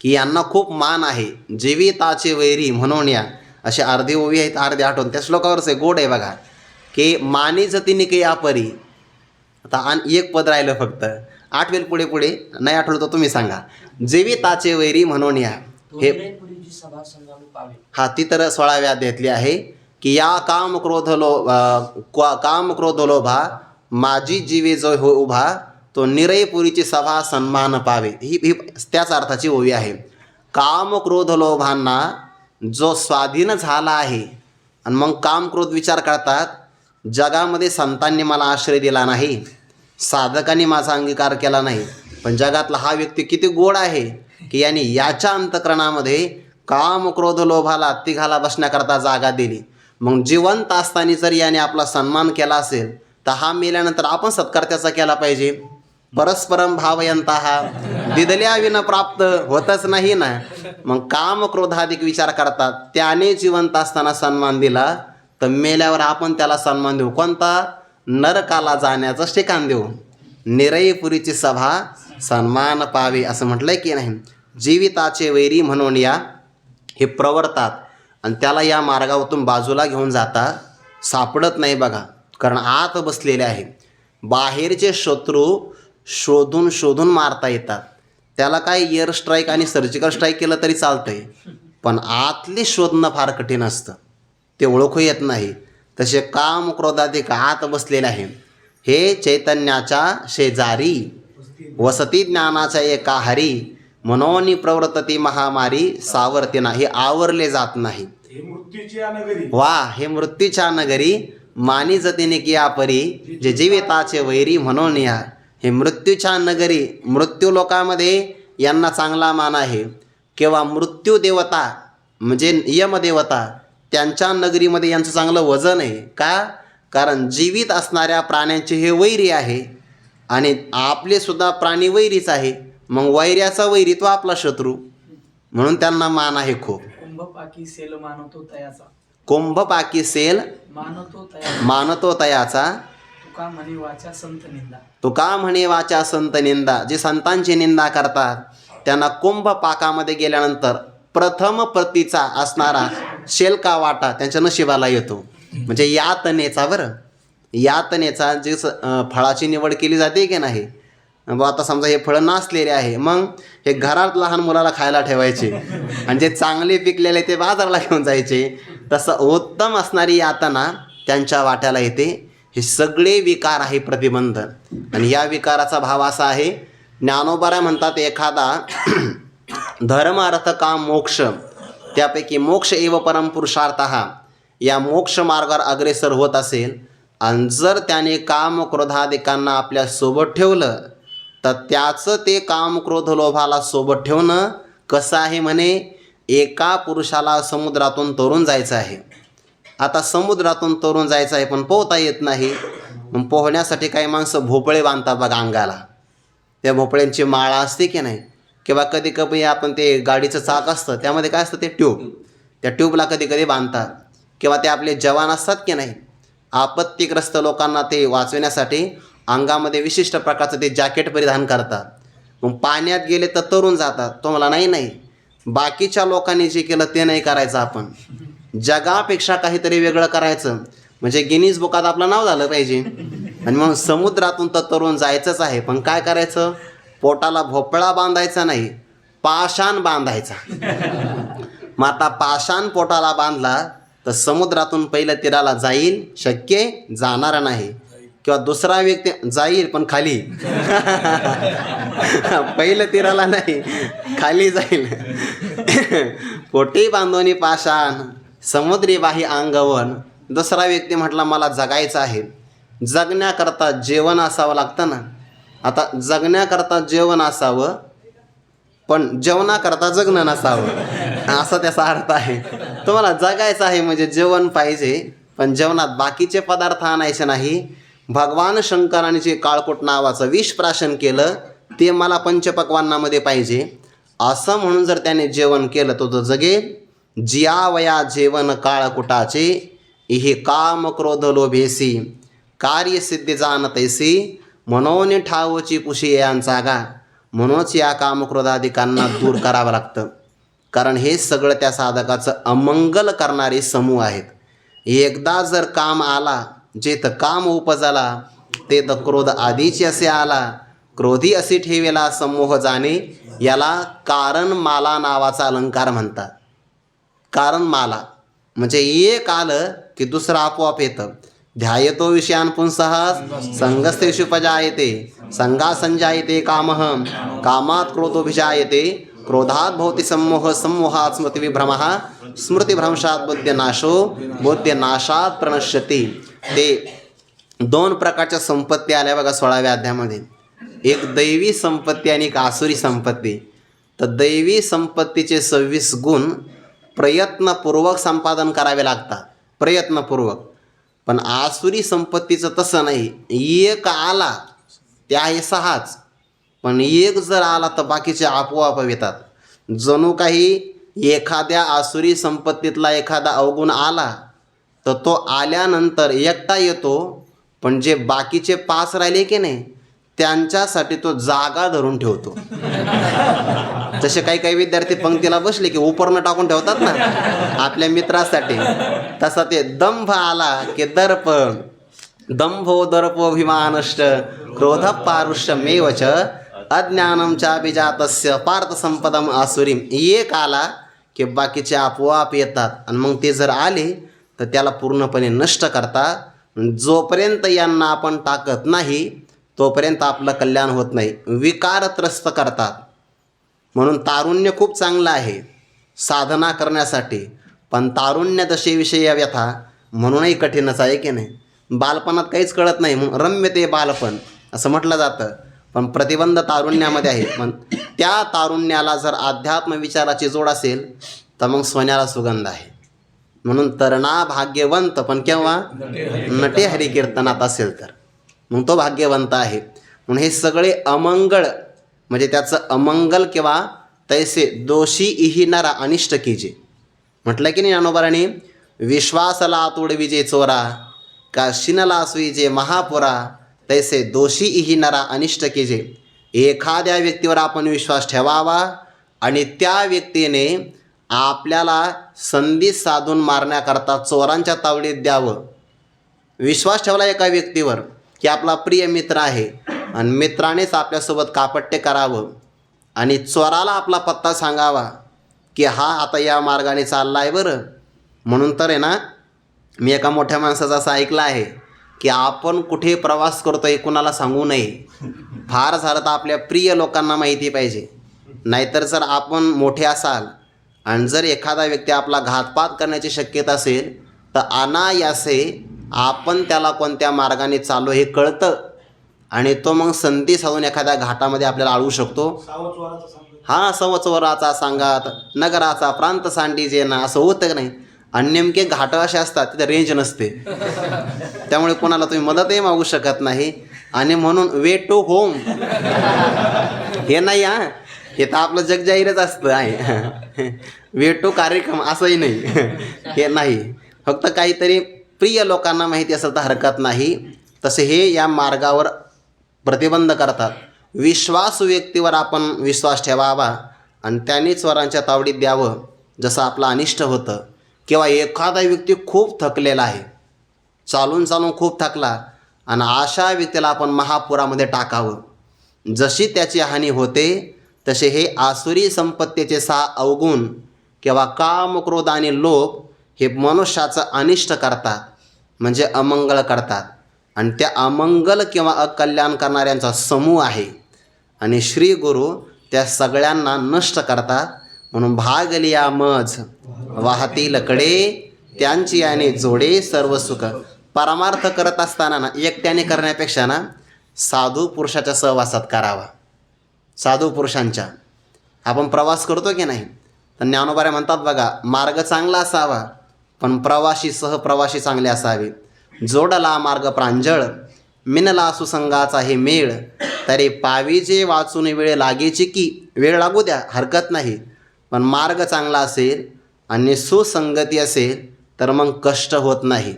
की यांना खूप मान आहे, जीविताचे वैरी म्हणून या. असे अर्धे ओवी आहेत, अर्धे आठवण. त्या श्लोकावरच आहे, गोड आहे बघा की मानी जतीने के यापरी. आता एक पद राहिलं फक्त, आठवेल पुढे नाही आठवलं तर तुम्ही सांगा. जीविताचे वैरी म्हणून या. हे हा ती तर 16व्या अध्यायातली आहे. की या काम क्रोध लोभा माझी जीवे जो हो उभा तो निरयपुरीची सभा सन्मान पावे. ही त्याच अर्थाची ओवी आहे. काम क्रोध लोभांना जो स्वाधीन झाला आहे आणि मग काम क्रोध विचार करतात, जगामध्ये संतांनी मला आश्रय दिला नाही, साधकांनी माझा अंगीकार केला नाही, पण जगातला हा व्यक्ती किती गोड आहे की याने याच्या अंतःकरणामध्ये काम क्रोध लोभाला तिघाला बसण्याकरता जागा दिली. मग जिवंत असताना जर याने आपला सन्मान केला असेल तर हा मेल्यानंतर आपण सत्कार त्याचा केला पाहिजे. परस्परम भावयंतः दिदल्या विन प्राप्त होतच नाही ना. मग काम क्रोधाधिक विचार करतात, त्याने जिवंत असताना सन्मान दिला तर मेल्यावर आपण त्याला सन्मान देऊ. कोणता? नरकाला जाण्याचं ठिकाण देऊ. निरयपुरीची सभा सन्मान पावे असं म्हटलंय की नाही. जीविताचे वैरी म्हणून या हे प्रवर्तात आणि त्याला या मार्गावरून बाजूला घेऊन जाता सापडत नाही बघा, कारण आत बसलेले आहे. बाहेरचे शत्रू शोधून शोधून मारता येतात, त्याला काय एअर स्ट्राईक आणि सर्जिकल स्ट्राईक केलं तरी चालतंय, पण आतले शोधणं फार कठीण असतं, ते ओळखू येत नाही. तसे काम क्रोधाधिक आत बसलेले आहे. हे चैतन्याच्या शेजारी वसती ज्ञानाच्या एका हरी मनोनी प्रवर्तती महामारी सावरतीना. हे आवरले जात नाही. वा हे मृत्यूच्या नगरी मानी जतीने किया परी जे जीविताचे वैरी म्हणून या. हे मृत्यूच्या नगरी, मृत्यू लोकामध्ये यांना चांगला मान आहे. किंवा मृत्यू देवता म्हणजे यमदेवता, त्यांच्या नगरीमध्ये यांचं चांगलं वजन आहे. का? कारण जीवित असणाऱ्या प्राण्यांचे हे वैरी आहे आणि आपले सुद्धा प्राणी वैरीच आहे. मग वैर्याचा वैरी तो आपला शत्रू, म्हणून त्यांना मान आहे खूप. कुंभपाकी सेल मानतो तयाचा, कुंभपाकी सेल मानतो तयाचा, तुका म्हणे वाचा संत निंदा. तुका म्हणे वाचा संत निंदा. जे संतांची निंदा करतात त्यांना कुंभपाकामध्ये गेल्यानंतर प्रथम प्रतीचा असणारा शेलका वाटा त्यांच्या नशिबाला येतो. म्हणजे यातनेचा, बरं यातनेचा जे फळाची निवड केली जाते की नाही. आता समजा हे फळं नासलेले आहे, मग हे घरात लहान मुलाला खायला ठेवायचे आणि जे चांगले पिकलेले ते बाजाराला घेऊन जायचे. तसं उत्तम असणारी यातना त्यांच्या वाट्याला येते. हे सगळे विकार आहे प्रतिबंध. आणि या विकाराचा भाव असा आहे, ज्ञानोबा म्हणतात एखादा धर्म अर्थ काम मोक्ष, त्यापैकी मोक्ष एव परमपुरुषार्थः, या मोक्ष मार्गावर अग्रेसर होत असेल आणि जर त्याने काम क्रोधादिकांना आपल्या सोबत ठेवलं तर त्याचं ते काम क्रोध लोभाला सोबत ठेवणं कसं आहे म्हणे. एका पुरुषाला समुद्रातून तरून जायचं आहे. आता समुद्रातून तरून जायचं आहे पण पोहता येत नाही. मग पोहण्यासाठी काही माणसं भोपळे बांधतात बघा अंगाला. त्या भोपळ्यांची माळा असते की नाही. किंवा कधी कधी आपण ते गाडीचं चाक असतं त्यामध्ये काय असतं ते ट्यूब, त्या ट्यूबला कधी कधी बांधतात. किंवा ते आपले जवान असतात की नाही, आपत्तीग्रस्त लोकांना ते वाचवण्यासाठी अंगामध्ये विशिष्ट प्रकारचं ते जॅकेट परिधान करतात. मग पाण्यात गेले तर तरून जातात. तुम्हाला नाही, बाकीच्या लोकांनी जे केलं ते नाही करायचं. आपण जगापेक्षा काहीतरी वेगळं करायचं म्हणजे गिनीज बुकात आपलं नाव झालं पाहिजे. आणि मग समुद्रातून तर तरून जायचंच आहे, पण काय करायचं? पोटाला भोपळा बांधायचा नाही, पाषाण बांधायचा. मग आता पाषाण पोटाला बांधला तर समुद्रातून पहिलं तीराला जाईल, शक्य जाणार नाही. किंवा दुसरा व्यक्ती जाईल पण खाली पहिलं तीराला नाही, खाली जाईल. पोटी बांधोनी पाषाण समुद्री बाही अंगवन. दुसरा व्यक्ती म्हटला मला जगायचं आहे. जगण्याकरता जेवण असावं लागतं ना. आता जगण्याकरता जेवण असावं पण जेवणाकरता जगणं नसावं, असा त्याचा अर्थ आहे. तुम्हाला जगायचं आहे म्हणजे जेवण पाहिजे, पण जेवणात बाकीचे पदार्थ आणायचे नाही. भगवान शंकराने जे काळकोट नावाचं विष प्राशन केलं ते मला पंचपक्वान्नामध्ये पाहिजे असं म्हणून जर त्याने जेवण केलं तर तो जगेल. जियावया जेवण काळकुटाचे इहे काम क्रोध लोभेसी कार्यसिद्धी जाणतैसी मनोनी ठावची पुशी यांचा गा. म्हणूनच या कामक्रोधादिकांना दूर करावं लागतं, कारण हे सगळं त्या साधकाचं अमंगल करणारे समूह आहेत. एकदा जर काम आला, जे तर काम उपजला ते तर क्रोध आधीची असे आला. क्रोधी असे ठेवेला समूह जाणे, याला कारण माला नावाचा अलंकार म्हणतात. कारण माला म्हणजे एक आलं की दुसरं आपोआप येतं. ध्यायतो विषयान पुंसः संगस्तेषुपजायते संगा संजायते कामः कामात् क्रोधोभिजायते क्रोधात् भवति सम्मोह सम्मोहात् स्मृतिविभ्रमः स्मृतिभ्रंशात् बुद्ध्यनाशो बुद्ध्यनाशात् प्रणश्यति. ते दोन प्रकारच्या संपत्ती आल्या बघा 16व्या अध्यायामध्ये. एक दैवी संपत्ती आणि एक आसुरी संपत्ती. तर दैवी संपत्तीचे 26 गुण प्रयत्नपूर्वक संपादन करावे लागतात, प्रयत्नपूर्वक. पण आसुरी संपत्तीचं तसं नाही. एक आला ते आहे 6च, पण एक जर आला तर बाकीचे आपोआप येतात. जणू काही एखाद्या आसुरी संपत्तीतला एखादा अवगुण आला तर तो आल्यानंतर एकटा येतो, पण जे बाकीचे 5 राहिले की नाही त्यांच्यासाठी तो जागा धरून ठेवतो. जसे काही काही विद्यार्थी पंक्तीला बसले की उपरनं टाकून ठेवतात ना आपल्या मित्रासाठी, तसा ते दंभ आला की दर्प दंभो दर्पोभिमानश्च क्रोध पारुष्यमेवच अज्ञानम चाभिजातस्य पार्थ संपदम आसुरीम. एक आला की बाकीचे आपोआप येतात आणि मग ते जर आले तर त्याला पूर्णपणे नष्ट करतात. जोपर्यंत यांना आपण टाकत नाही तोपर्यंत आपलं कल्याण होत नाही, विकारत्रस्त करतात. म्हणून तारुण्य खूप चांगलं आहे साधना करण्यासाठी, पण तारुण्य दशेविषयी व्यथा म्हणूनही कठीणच आहे की नाही. बालपणात काहीच कळत नाही म्हणून रम्य ते बालपण असं म्हटलं जातं, पण प्रतिबंध तारुण्यामध्ये आहे. पण त्या तारुण्याला जर अध्यात्म विचाराची जोड असेल तर मग सोन्याला सुगंध आहे. म्हणून तरणा भाग्यवंत, पण केव्हा नटे हरिकीर्तनात असेल तर मग तो भाग्यवंत आहे. म्हणून हे सगळे अमंगळ म्हणजे त्याचं अमंगल किंवा तैसे दोषी इहिणारा अनिष्ट कीजे म्हटलं की नाही ज्ञानोबाराने. विश्वासला तुडविजे चोरा का शिनला सुईजे महापुरा तैसे दोषी इहिणारा अनिष्ट कीजे. एखाद्या व्यक्तीवर आपण विश्वास ठेवावा आणि त्या व्यक्तीने आपल्याला संधी साधून मारण्याकरता चोरांच्या तावडीत द्यावं. विश्वास ठेवला एका व्यक्तीवर की आपला प्रिय मित्र आहे आणि मित्रानेच आपल्यासोबत कापट्य करावं आणि चोराला आपला पत्ता सांगावा की हा आता या मार्गाने चालला आहे बरं. म्हणून तर आहे ना, मी एका मोठ्या माणसाचं असं ऐकलं आहे की आपण कुठे प्रवास करतो हे कुणाला सांगू नये. फार झालं तर आपल्या प्रिय लोकांना माहिती पाहिजे. नाहीतर जर आपण मोठे असाल आणि जर एखादा व्यक्ती आपला घातपात करण्याची शक्यता असेल तर अनायासे आपण त्याला कोणत्या मार्गाने चाललो हे कळतं आणि तो मग संधी साधून एखाद्या घाटामध्ये आपल्याला आळू शकतो. हां, सवचोराचा सांगात नगराचा प्रांत सांडी जेना असं होतं की नाही. आणि नेमके घाटं असे असतात तिथे रेंज नसते, त्यामुळे कोणाला तुम्ही मदतही मागू शकत नाही. आणि म्हणून वे टू होम हे नाही, हां हे तर आपलं जगजाहीरच असतं आहे. वे टू कार्यक्रम असंही नाही, हे नाही. फक्त काहीतरी प्रिय लोकांना माहिती असेल तर हरकत नाही. तसे हे या मार्गावर प्रतिबंध करतात. विश्वासू व्यक्तीवर आपण विश्वास ठेवावा आणि त्यांनी चोरांच्या तावडीत द्यावं जसं आपलं अनिष्ट होतं. किंवा एखादा व्यक्ती खूप थकलेला आहे, चालून चालून खूप थकला आणि अशा व्यक्तीला आपण महापुरामध्ये टाकावं. जशी त्याची हानी होते तसे हे आसुरी संपत्तीचे 6 अवगुण किंवा काम क्रोध आणि लोभ हे मनुष्याचं अनिष्ट करतात, म्हणजे अमंगळ करतात. आणि त्या अमंगल किंवा अकल्याण करणाऱ्यांचा समूह आहे आणि श्री गुरु त्या सगळ्यांना नष्ट करतात. म्हणून भागलिया मज वाहतील कडे त्यांची आणि जोडे सर्व सुख. परमार्थ करत असताना ना एकट्याने करण्यापेक्षा ना साधू पुरुषाच्या सहवासात करावा. साधू पुरुषांच्या आपण प्रवास करतो की नाही तर ज्ञानोबाऱ्या म्हणतात बघा, मार्ग चांगला असावा पण प्रवासी सहप्रवासी चांगले असावे. जोडला मार्ग प्रांजळ मिनला सुसंगाचा हे मेळ तरी पावीचे वाचून वेळ लागेची की. वेळ लागू द्या हरकत नाही, पण मार्ग चांगला असेल आणि सुसंगती असेल तर मग कष्ट होत नाही.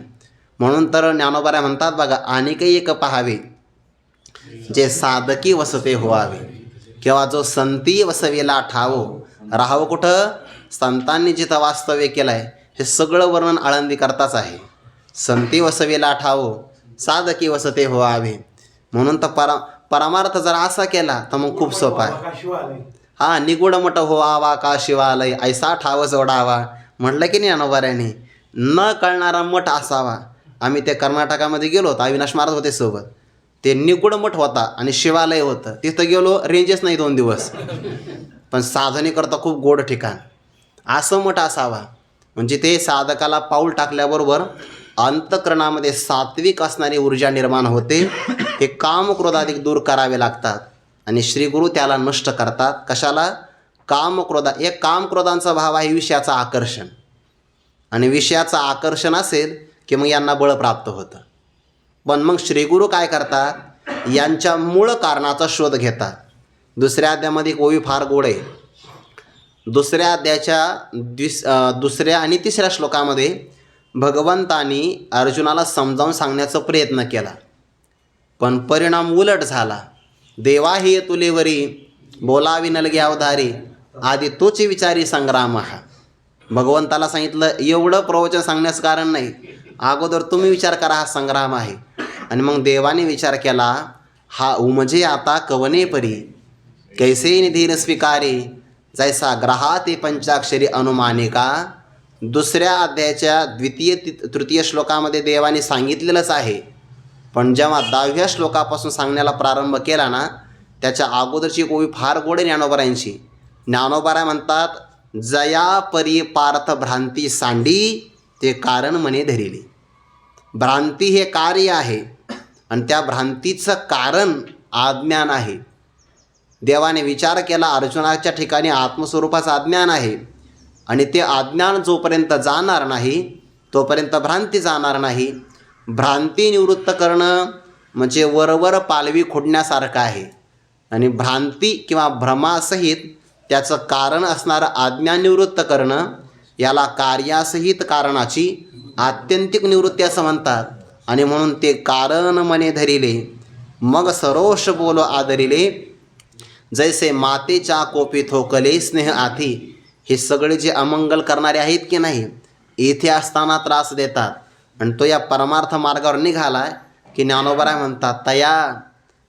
म्हणून तर ज्ञानोबाऱ्या म्हणतात बघा, आणखी एक पहावे जे साधकी वसते व्हावे किंवा जो संती वसवेला ठावो. राहावं कुठं? संतांनी जिथं वास्तव्य केलं आहे हे सगळं वर्णन आळंदी करताच आहे. संती वसवेला ठावो साधकी वसते व्हावे. म्हणून तर परमार्थ जर असा केला तर मग खूप सोपा आहे. हां, निगुड मठ व्हावा का शिवालय ऐसा ठाव जोडावा म्हटलं की नाही अनोबाऱ्याने. न कळणारा मठ असावा. आम्ही ते कर्नाटकामध्ये गेलो होतो, अविनाश महाराज होते सोबत. ते निगूढ मठ होता आणि शिवालय होतं. तिथं गेलो, रेंजच नाही 2 दिवस. पण साधनेकरता खूप गोड ठिकाण. असं मठ असावा म्हणजे ते साधकाला पाऊल टाकल्याबरोबर अंतःकरणामध्ये सात्विक असणारी ऊर्जा निर्माण होते. हे कामक्रोधाधिक दूर करावे लागतात आणि श्रीगुरु त्याला नष्ट करतात. कशाला? एक कामक्रोधांचा भाव आहे विषयाचं आकर्षण, आणि विषयाचं आकर्षण असेल की मग यांना बळ प्राप्त होतं. पण मग श्रीगुरु काय करतात? यांच्या मूळ कारणाचा शोध घेतात. दुसऱ्या अध्यायामध्ये ओवी फार गोड आहे. दुसऱ्या अध्यायाच्या दुसऱ्या आणि तिसऱ्या श्लोकामध्ये भगवंतानी अर्जुनाला समजावून सांगण्याचा प्रयत्न केला, पण परिणाम उलट झाला. देवा हे तुलेवरी बोलावी नलगे अवधारी आधी तोचे विचारी संग्राम हा. भगवंताला सांगितलं एवढं प्रवचन सांगण्याचं कारण नाही, अगोदर तुम्ही विचार करा, हा संग्राम आहे. आणि मग देवाने विचार केला, हा उमजे आता कवने परी कैसे निधीन स्वीकारे जैसा ग्रहाते पंचाक्षरी अनुमानिका. दुसऱ्या अध्यायाच्या तृतीय श्लोकामध्ये देवाने सांगितलेलंच आहे, पण जेव्हा 10व्या श्लोकापासून सांगण्याला प्रारंभ केला ना, त्याच्या अगोदरची ओवी फार गोड आहे ज्ञानोबारायांची. ज्ञानोबाराय म्हणतात, जया परी पार्थ भ्रांती सांडी ते कारण म्हणे धरिले. भ्रांती हे कार्य आहे आणि त्या भ्रांतीचं कारण अज्ञान आहे. देवाने विचार केला, अर्जुनाच्या ठिकाणी आत्मस्वरूपाचं अज्ञान आहे आणि ते अज्ञान जोपर्यंत जाणार नाही तोपर्यंत भ्रांती जाणार नाही. भ्रांती निवृत्त करणं म्हणजे वरवर पालवी खोडण्यासारखं आहे. आणि भ्रांती किंवा भ्रमासहित त्याचं कारण असणारं अज्ञान निवृत्त करणं, याला कार्यासहित कारणाची आत्यंतिक निवृत्ती असं म्हणतात. आणि म्हणून ते कारण मने धरिले मग सरोष बोलो आदरिले जैसे मातेच्या कोपी थोकले स्नेह आधी. हे सगळे जे अमंगल करणारे आहेत की नाही, येथे असताना त्रास देतात आणि तो या परमार्थ मार्गावर निघालाय की ज्ञानोबराय म्हणतात, तया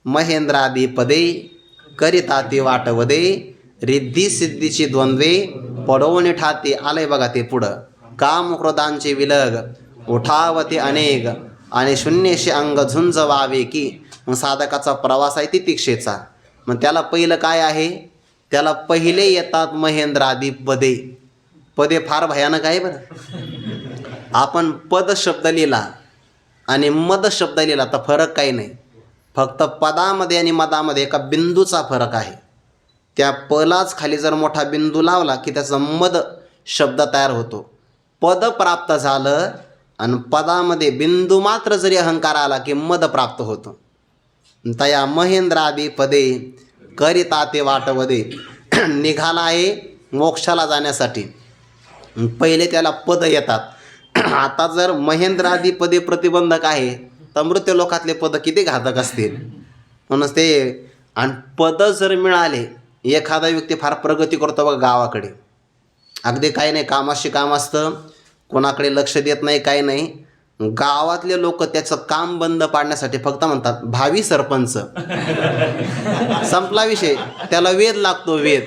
महेंद्रादी पदे करिता ते वाटवदे रिद्धी सिद्धीची द्वंद्वे पडवून ठाते. आलंय बघा ते पुढं, काम क्रोधांचे विलग उठावते अनेक आणि शून्यशी अंग झुंज व्हावे की. मग साधकाचा प्रवास आहे तितिक्षेचा. मग त्याला पहिलं काय आहे? त्याला पहिले येतात महेंद्रादी पदे. पदे फार भयानक आहे बरं. आपण पद शब्द लिहिला आणि मद शब्द लिहिला तर फरक काही नाही, फक्त पदामध्ये आणि मदामध्ये एका बिंदूचा फरक आहे. त्या पलाच खाली जर मोठा बिंदू लावला की त्याचा मद शब्द तयार होतो. पद प्राप्त झालं आणि पदामध्ये बिंदू मात्र जरी अहंकार आला की मद प्राप्त होतो. तया महेंद्रादी पदे करिता ते वाटवदे. निघाला आहे मोक्षाला जाण्यासाठी, पहिले त्याला पद येतात. आता जर महेंद्रादी पदे प्रतिबंधक आहे तर मृत्यू लोकातले पद किती घातक असतील. म्हणून ते आणि पद जर मिळाले, एखादा व्यक्ती फार प्रगती करतो बघा गावाकडे, अगदी काही नाही, कामाशी काम असतं, कोणाकडे लक्ष देत नाही, काही नाही, गावातले लोक त्याचं काम बंद पाडण्यासाठी फक्त म्हणतात भावी सरपंच. संपला विषय. त्याला वेद लागतो, वेद.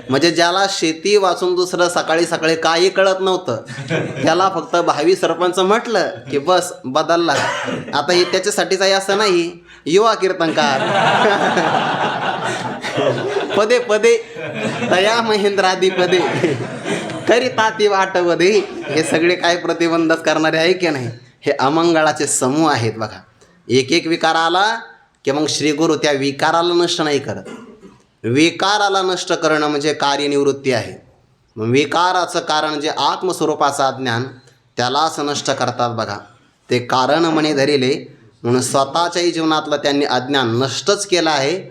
म्हणजे ज्याला शेती वाचून दुसरं सकाळी सकाळी काही कळत नव्हतं, त्याला फक्त भावी सरपंच म्हटलं की बस बदलला. आता हे त्याच्यासाठीच आहे असं नाही, युवा कीर्तनकार. पदे पदे तया महेंद्रादी पदे करिता ती वाटवदे. हे सगळे काय प्रतिबंधक करणारे आहे की नाही, हे अमंगळाचे समूह आहेत बघा. एक एक विकार आला की मग श्रीगुरु त्या विकाराला नष्ट नाही करत. विकाराला नष्ट करणं म्हणजे कार्यनिवृत्ती आहे. मग विकाराचं कारण जे आत्मस्वरूपाचं अज्ञान, त्यालाच नष्ट करतात बघा. ते कारण म्हणे धरिले, म्हणून स्वतःच्याही जीवनातलं त्यांनी अज्ञान नष्टच केलं आहे.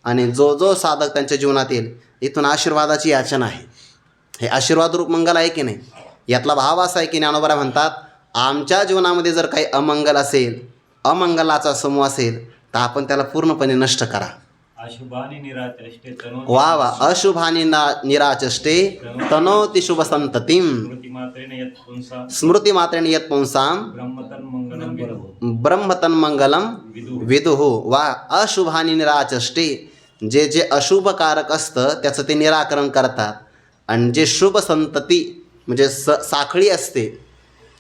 आणि जो जो साधक त्यांच्या जीवनात येईल, इथून आशीर्वादाची याचना आहे. हे आशीर्वादरूप मंगल आहे की नाही. यातला भाव असा आहे की ज्ञानोबा म्हणतात, आमच्या जीवनामध्ये जर काही अमंगल असेल, अमंगलाचा समूह असेल, तर आपण त्याला पूर्णपणे नष्ट करा. वा वा. अशुभानी निराचष्टे तनोति शुभ संततिम स्मृती मात्रेण यत् पुंसाम ब्रह्मतन मंगलम विदुः. वा. अशुभानी निराचष्टे. जे अशुभकारक असतं त्याचं ते निराकरण करतात, आणि जे शुभ संतती म्हणजे साखळी असते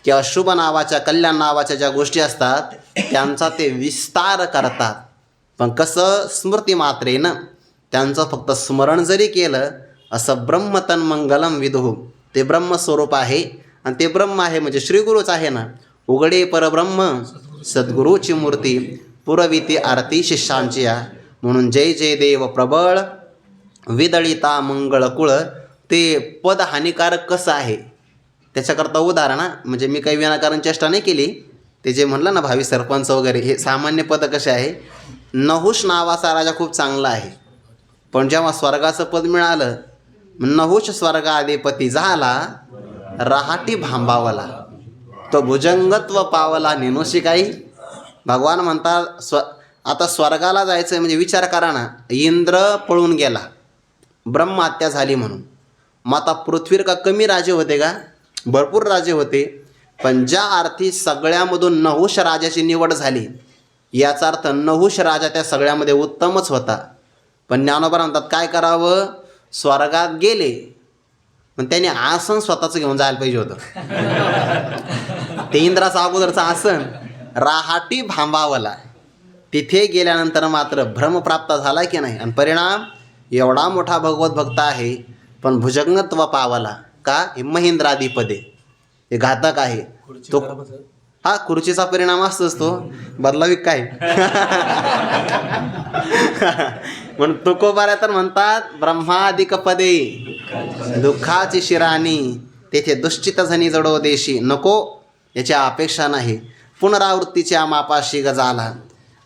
की अशुभ नावाच्या कल्याण नावाच्या ज्या गोष्टी असतात त्यांचा ते विस्तार करतात. पण कसं स्मृती मात्रेनं त्यांचं फक्त स्मरण जरी केलं असं ब्रह्मतन मंगलम विदुः ते ब्रह्मस्वरूप आहे. आणि ते ब्रह्म आहे म्हणजे श्रीगुरूच आहे ना. उघडे परब्रह्म सद्गुरूची मूर्ती पुरविती आरती शिष्यांची या. म्हणून जय जय देव प्रबळ विदळिता मंगळकुळ. ते पद हानिकारक कसं आहे त्याच्याकरता उदाहरण म्हणजे मी काही विनाकारण चेष्टा नाही केली. ते जे म्हणलं ना भावी सरपंच वगैरे हे सामान्य पद कसे आहे. नहुष नावाचा राजा खूप चांगला आहे, पण जेव्हा स्वर्गाचं पद मिळालं नहुष स्वर्गाधिपती झाला रहाटी भांबावला तो भुजंगत्व पावला नेनोशी काही. भगवान म्हणतात आता स्वर्गाला जायचं म्हणजे विचार करा ना. इंद्र पळून गेला, ब्रह्महत्या झाली म्हणून. मग आता पृथ्वीवर का कमी राजे होते का? भरपूर राजे होते. पण ज्या अर्थी सगळ्यामधून नहुष राजाची निवड झाली याचा अर्थ नहुष राजा त्या सगळ्यामध्ये उत्तमच होता. पण ज्ञानोबा म्हणतात काय करावं, स्वर्गात गेले पण त्याने आसन स्वतःचं घेऊन जायला पाहिजे होतं. ते इंद्राचं अगोदरचं आसन राहाटी भांबावला. तिथे गेल्यानंतर मात्र भ्रमप्राप्त झाला की नाही. आणि परिणाम एवढा मोठा भगवत भक्त आहे पण भुजंगत्व पावला का. हे महेंद्राधिपदे हे घातक आहे तो. हा खुर्चीचा परिणाम असतोच तो बदलावी काय. म्हणून तुकोबाऱ्या तर म्हणतात ब्रह्मादिक पदे दुःखाची शिराणी तेथे दुश्चित झणी जडो देशी. नको याची अपेक्षा नाही. पुनरावृत्तीच्या मापाशी गजाला.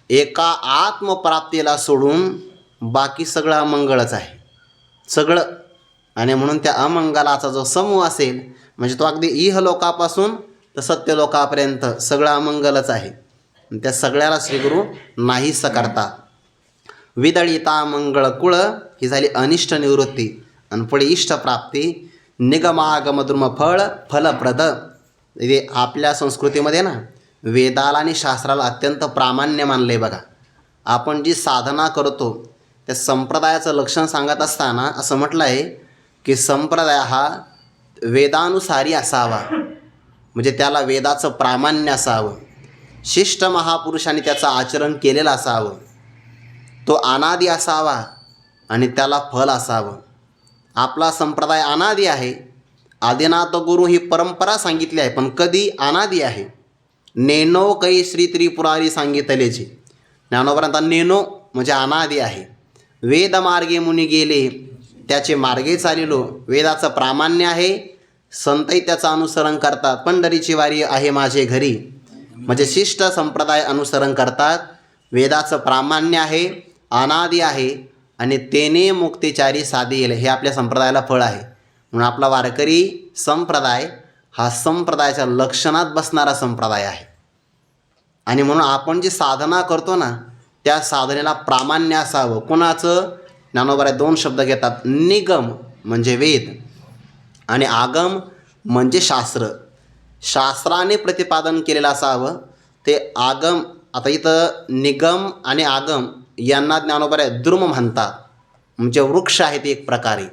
एका आत्मप्राप्तीला सोडून बाकी सगळं अमंगळच आहे सगळं. आणि म्हणून त्या अमंगलाचा जो समूह असेल म्हणजे तो अगदी इहलोकापासून तर सत्यलोकापर्यंत सगळं अमंगलच आहे. त्या सगळ्याला श्रीगुरू नाहीसं करतात. विदळिता मंगळकुळ ही झाली अनिष्ट निवृत्ती. आणि पुढे इष्टप्राप्ती निगमागम द्रुम फळ फलप्रद. हे आपल्या संस्कृतीमध्ये ना वेदाला आणि शास्त्राला अत्यंत प्रामाण्य मानलं आहे बघा. आपण जी साधना करतो त्या संप्रदायाचं लक्षण सांगत असताना असं म्हटलं आहे की संप्रदाय हा वेदानुसारी असावा, म्हणजे त्याला वेदाचं प्रामाण्य असावं, शिष्ट महापुरुषांनी त्याचं आचरण केलेलं असावं, तो अनादी असावा आणि त्याला फल असावं. आपला संप्रदाय अनादी आहे. आदिनाथ गुरु ही परंपरा सांगितली आहे पण कधी अनादी आहे. नेनो कै श्री त्रिपुरारी सांगितलेची. ज्ञानोबा नेनो म्हणजे अनादी आहे. वेदमार्गे मुनी गेले त्याचे मार्गे चालिलो. वेदाचं प्रामाण्य आहे, संतही त्याचं अनुसरण करतात. पंढरीची वारी आहे माझे घरी म्हणजे शिष्ट संप्रदाय अनुसरण करतात. वेदाचं प्रामाण्य आहे, अनादी आहे आणि तेने मुक्तिचारी साधी येईल. हे आपल्या संप्रदायाला फळ आहे. म्हणून आपला वारकरी संप्रदाय हा संप्रदायाच्या लक्षणात बसणारा संप्रदाय आहे. आणि म्हणून आपण जी साधना करतो ना त्या साधनेला प्रामाण्य असावं. कोणाचं? ज्ञानोबा दोन शब्द घेतात. निगम म्हणजे वेद आणि आगम म्हणजे शास्त्र. शास्त्राने प्रतिपादन केलेलं असावं ते आगम. आता इथं निगम आणि आगम यांना ज्ञानोबा द्रुम म्हणतात, म्हणजे वृक्ष आहेत एक प्रकारे.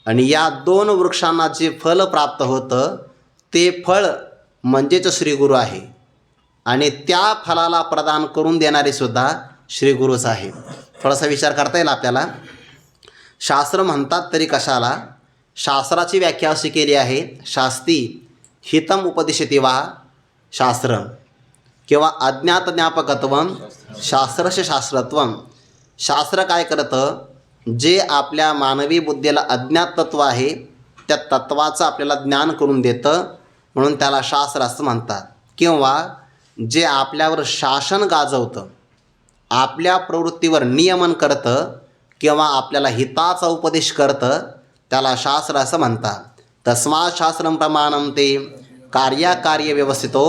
आणि या दोन वृक्षांना जे फल प्राप्त होतं ते फळ म्हणजेच श्रीगुरू आहे. आणि त्या फलाला प्रदान करून देणारे सुद्धा श्रीगुरूच आहे. थोडासा विचार करता येईल आपल्याला. शास्त्र म्हणतात तरी कशाला? शास्त्राची व्याख्या अशी केली आहे, शास्ती हितम उपदिशति वा शास्त्रम किंवा अज्ञात ज्ञापकत्वम शास्त्रस्य शास्त्रत्वम. शास्त्र काय करतं? जे आपल्या मानवी बुद्धीला अज्ञात तत्व आहे त्या तत्वाचं आपल्याला ज्ञान करून देतं म्हणून त्याला शास्त्र असं म्हणतात. किंवा जे आपल्यावर शासन गाजवतं, आपल्या प्रवृत्तीवर नियमन करतं किंवा आपल्याला हिताचा उपदेश करतं त्याला शास्त्र असं म्हणतात. तस्मात् शास्त्रं प्रमाणं ते कार्याकार्य व्यवस्थितो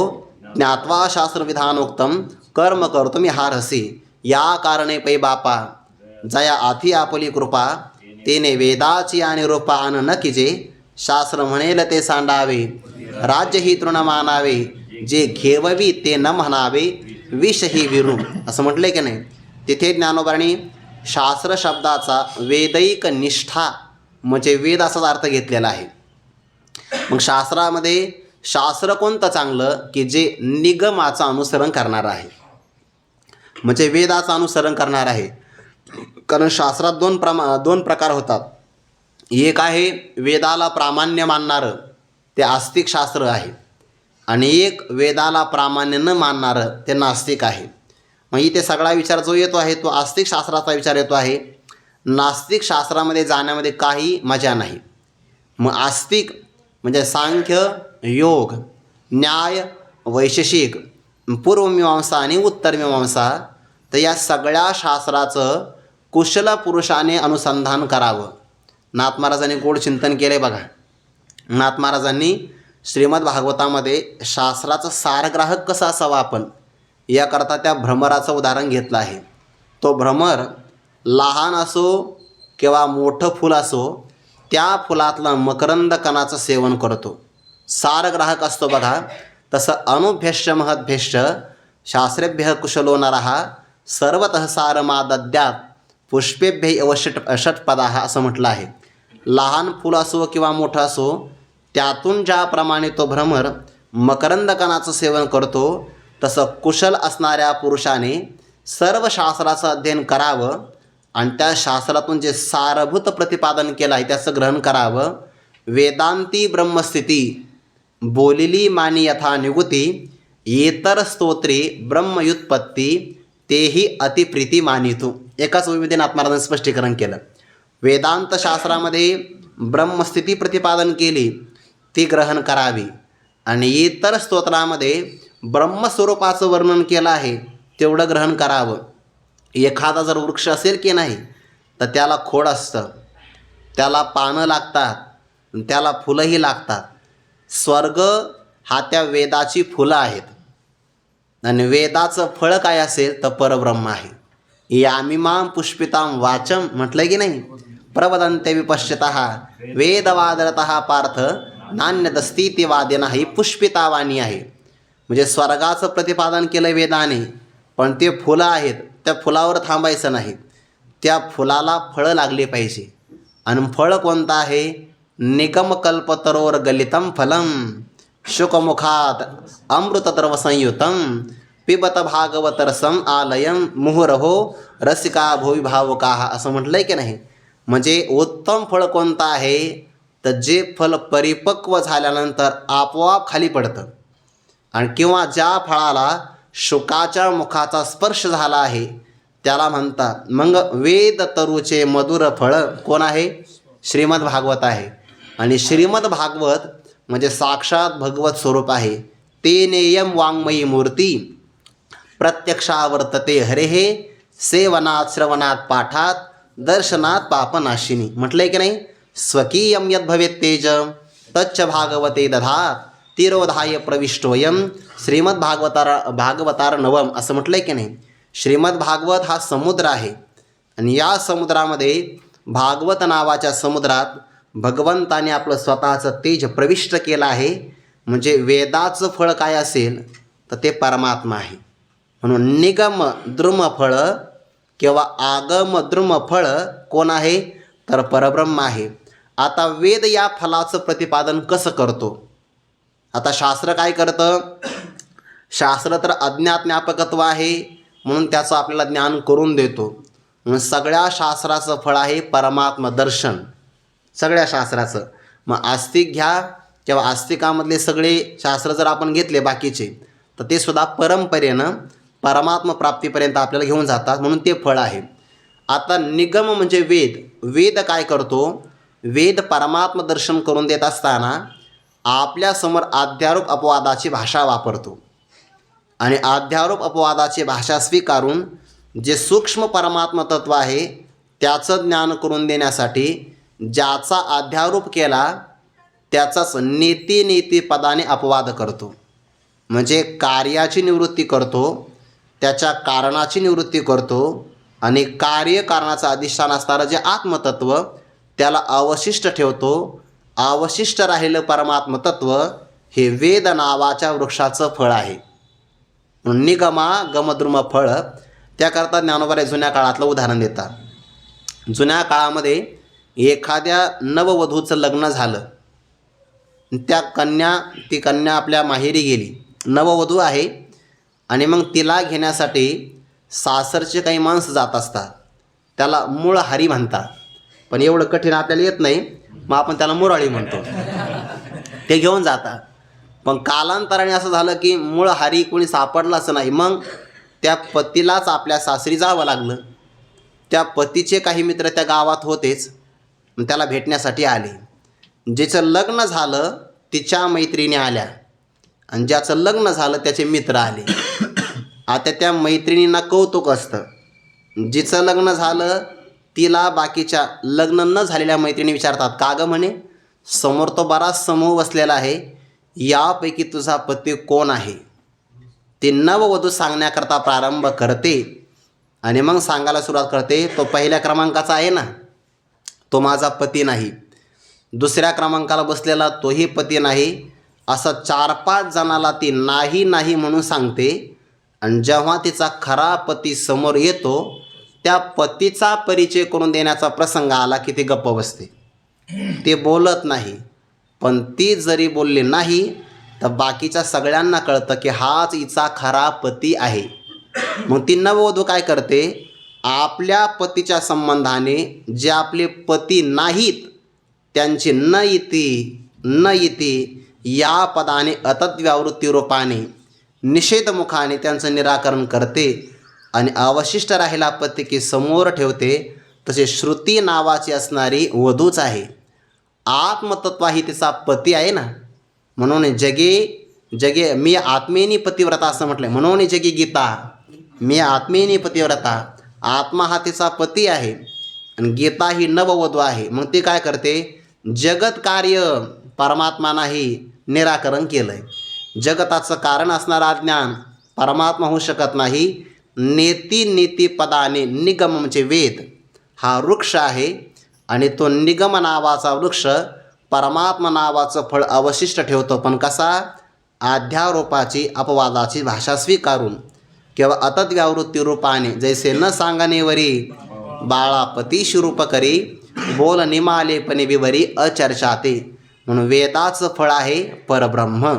ज्ञात्वा शास्त्रविधानोक्तम कर्म कर्तुम् इहार्हसि. या कारणे पै बापा जया आधी आपली कृपा तेने वेदाची आणि रूपा आन न किजे. शास्त्र म्हणेल ते सांडावे राज्य ही तृण मानावे. जे घेववी ते न म्हणावे विष ही विरू. असं म्हटलं की नाही. तिथे ज्ञानोबांनी शास्त्र शब्दाचा वेदैक निष्ठा म्हणजे वेद असाच अर्थ घेतलेला आहे. मग शास्त्रामध्ये शास्त्र कोणतं चांगलं की जे निगमाचं अनुसरण करणार आहे, म्हणजे वेदाचं अनुसरण करणार आहे. कारण शास्त्रात दोन प्रकार होतात. एक आहे वेदाला प्रामाण्य मानणारं, ते आस्तिक शास्त्र आहे, आणि एक वेदाला प्रामाण्य न मानणारं ते नास्तिक आहे. मग इथे सगळा विचार जो येतो आहे तो आस्तिक शास्त्राचा विचार येतो आहे. नास्तिक शास्त्रामध्ये जाण्यामध्ये काही मजा नाही. मग आस्तिक म्हणजे सांख्य, योग, न्याय, वैशेषिक, पूर्वमीमांसा आणि उत्तरमीमांसा, तर या सगळ्या शास्त्राचं कुशल पुरुषाने अनुसंधान करावं. नाथ महाराजांनी गोड चिंतन केले बघा. नाथ महाराजांनी श्रीमद भागवतामध्ये शास्त्राचं सारग्राहक कसं असावं आपण याकरता त्या भ्रमराचं उदाहरण घेतलं आहे. तो भ्रमर लहान असो किंवा मोठं फूल असो, त्या फुलातलं मकरंद कणाचं सेवन करतो, सारग्राहक असतो बघा. तसं अनुभ्यश्च महद्भ्यश्च शास्त्रेभ्य कुशलो नरः सर्वतः सारमादद्यात पुष्पेभ्य षटपदाः असं म्हटलं आहे. लहान फूल असो किंवा मोठं असो, त्यातून ज्याप्रमाणे तो भ्रमर मकरंद कणाचं सेवन करतो, तसं कुशल असणाऱ्या पुरुषाने सर्व शास्त्राचं अध्ययन करावं आणि त्या शास्त्रातून जे सारभूत प्रतिपादन केलं आहे त्याचं ग्रहण करावं. वेदांती ब्रह्मस्थिती बोलिली मानी यथा निगुती, येतर स्तोत्री ब्रह्मयुत्पत्ती तेही अतिप्रीती मानितू. एकाच विविधेने नाथ महाराजांनी स्पष्टीकरण केलं. वेदांत शास्त्रामध्ये ब्रह्मस्थिती प्रतिपादन केली, ती ग्रहण करावी, आणि इतर स्तोत्रामध्ये ब्रह्मस्वरूपाचं वर्णन केलं आहे तेवढं ग्रहण करावं. एखादा जर वृक्ष असेल की नाही तर त्याला खोड असतं, त्याला पानं लागतात, त्याला फुलंही लागतात. स्वर्ग हा त्या वेदाची फुलं आहेत, आणि वेदाचं फळ काय असेल तर परब्रह्म आहे. यामिमां पुष्पितां वाचम म्हटलं की नाही, प्रवदन्ते विपश्चितः वेदवादरतः पार्थ नान्यदस्तीति वादेना, ही पुष्पिता वाणी आहे. म्हणजे स्वर्गाचं प्रतिपादन केलं वेदाने, पण ते फुलं आहेत, त्या फुलावर थांबायचं नाही, त्या फुलाला फळं लागली पाहिजे. आणि फळ कोणतं आहे? निगमकल्पतरोर गलितं फलम शुकमुखात अमृतद्रव संयुतं पिबत भागवत रसम आलयम मुहुरहो रसिका भोवी भावुकाः असं म्हटलं आहे की नाही. म्हणजे उत्तम फळ कोणतं आहे तर जे फल परिपक्व झाल्यानंतर आपोआप खाली पडतं, आणि किंवा ज्या फळाला शुकाच्या मुखाचा स्पर्श झाला आहे त्याला म्हणतात. मग वेद तरुचे मधुर फळ कोण आहे? श्रीमद भागवत आहे. आणि श्रीमद भागवत म्हणजे साक्षात भगवत स्वरूप आहे. ते नेयम वाङ्मयी मूर्ती प्रत्यक्षावर्तते हरेहे सेवनात श्रवणात पाठात दर्शनात पापनाशिनी म्हटलंय की नाही. स्वकीयम यद भवेत तेज तच्च भागवते दधात तिरोधाय प्रविष्टोयम श्रीमद भागवतार नवम असं म्हटलंय की नाही. श्रीमद भागवत हा समुद्र आहे, आणि या समुद्रामध्ये भागवत नावाच्या समुद्रात भगवंताने आपलं स्वतःचं तेज प्रविष्ट केलं आहे. म्हणजे वेदाचं फळ काय असेल तर ते परमात्मा आहे. म्हणून निगम द्रुम फळ किंवा आगम द्रुम फळ कोण आहे तर परब्रह्म आहे. आता वेद या फलाचं प्रतिपादन कसं करतो? आता शास्त्र काय करतं? शास्त्र तर अज्ञात ज्ञापकत्व आहे म्हणून त्याचं आपल्याला ज्ञान करून देतो. म्हणून सगळ्या शास्त्राचं फळ आहे परमात्मा दर्शन, सगळ्या शास्त्राचं. मग आस्तिक घ्या किंवा आस्तिकामधले सगळे शास्त्र जर आपण घेतले बाकीचे, तर ते सुद्धा परंपरेनं परमात्मा प्राप्तीपर्यंत आपल्याला घेऊन जातात, म्हणून ते फळ आहे. आता निगम म्हणजे वेद. वेद काय करतो? वेद परमात्मा दर्शन करून देत असताना आपल्यासमोर अध्यारोप अपवादाची भाषा वापरतो, आणि अध्यारोप अपवादाची भाषा स्वीकारून जे सूक्ष्म परमात्मा तत्व आहे त्याचं ज्ञान करून देण्यासाठी ज्याचा अध्यारोप केला त्याचाच नेती पदाने अपवाद करतो. म्हणजे कार्याची निवृत्ती करतो, त्याच्या कारणाची निवृत्ती करतो, आणि कार्यकारणाचं अधिष्ठान असणारं जे आत्मतत्व त्याला अवशिष्ट ठेवतो. अवशिष्ट राहिलं परमात्मतत्व हे वेद नावाच्या वृक्षाचं फळ आहे. निगमा गमद्रुम फळ. त्याकरता ज्ञानोबा जुन्या काळातलं उदाहरण देतात. जुन्या काळामध्ये एखाद्या नववधूचं लग्न झालं, ती कन्या आपल्या माहेरी गेली, नववधू आहे, आणि मग तिला घेण्यासाठी सासरचे काही माणसं जात असतात. त्याला मूळ हारी म्हणतात, पण एवढं कठीण आपल्याला येत नाही, मग आपण त्याला मुराळी म्हणतो. ते घेऊन जातात. पण कालांतराने असं झालं की मूळ हारी कोणी सापडलाच नाही. मग त्या पतीलाच आपल्या सासरी जावं लागलं. त्या पतीचे काही मित्र त्या गावात होतेच, त्याला भेटण्यासाठी आले. जिचं लग्न झालं तिच्या मैत्रिणी आल्या, आणि ज्याचं लग्न झालं त्याचे मित्र आले. आता त्या मैत्रिणींना कौतुक असतं. जिचं लग्न झालं तिला बाकीच्या लग्न न झालेल्या मैत्रिणी विचारतात, का गं म्हणे, समोर तो बराच समूह बसलेला आहे, यापैकी तुझा पती कोण आहे? ती नववधू सांगण्याकरता प्रारंभ करते, आणि मग सांगायला सुरुवात करते, तो पहिल्या क्रमांकाचा आहे ना, तो माझा पती नाही. दुसऱ्या क्रमांकाला बसलेला तोही पती नाही. असं 4-5 जणाला ती नाही नाही म्हणून सांगते. आणि जेव्हा तिचा खरा पती समोर येतो, त्या पतीचा परिचय करून देण्याचा प्रसंग आला की ती गप्प बसते, ते बोलत नाही. पण ती जरी बोलली नाही तर बाकीच्या सगळ्यांना कळतं की हाच हिचा खरा पती आहे. मग ती नववधू काय करते, आपल्या पतीच्या संबंधाने जे आपले पती नाहीत त्यांची न इति या पदाने अतद्व्यावृत्ती रूपाने निषेधमुखाने त्यांचं निराकरण करते, आणि अवशिष्ट राहिला पती की समोर ठेवते. तसे श्रुती नावाची असणारी वधूच आहे. आत्मतत्व ही तिचा पती आहे ना, म्हणून जगे मी आत्मेनी पतिव्रता असं म्हटलं. म्हणून जगी गीता मी आत्मेनी पतिव्रता, आत्मा हा तिचा पती आहे आणि गीता ही नववधू आहे. मग ती काय करते, जगत कार्य परमात्मा नाही निराकरण केलं आहे. जगताचं कारण असणारं अज्ञान परमात्मा होऊ शकत नाही. नीती पदाने निगम म्हणजे वेद हा वृक्ष आहे, आणि तो निगम नावाचा वृक्ष परमात्मा नावाचं फळ अवशिष्ट ठेवतो. पण कसा, अध्यारोपाची अपवादाची भाषा स्वीकारून किंवा अतद्व्यावृत्ती रूपाने. जैसे न सांगणेवरी बाळापती शिरूप करी, बोल निमालेपणे विवरी अचर्चाते. म्हणून वेदाचं फळ आहे परब्रह्म,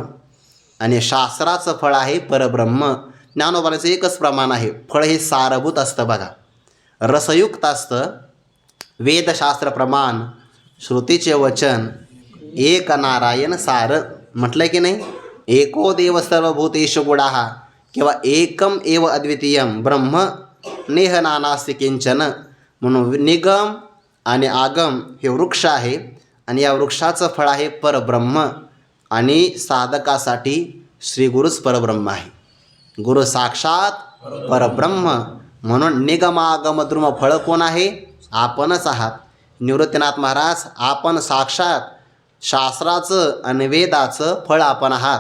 आणि शास्त्राचं फळ आहे परब्रह्म. ज्ञानोबाचं एकच प्रमाण आहे, फळ हे सारभूत असतं बघा, रसयुक्त असतं. वेदशास्त्र प्रमाण, श्रुतीचे वचन, एक नारायण सार म्हटलं की नाही. एको देव सर्वभूतेषु गुडाहा किंवा एकम एव अद्वितीयम ब्रह्म नेह नानास्ति किंचन. म्हणून निगम आणि आगम हे वृक्ष आहे, आणि या वृक्षाचं फळ आहे परब्रह्म. आणि साधकासाठी श्री गुरुच परब्रह्म आहे. गुरु साक्षात परब्रह्म. म्हणून निगमागम द्रुम फळ कोण आहे, आपणच आहात. निवृत्तीनाथ महाराज, आपण साक्षात शास्त्राचं आणि वेदाचं फळ आपण आहात.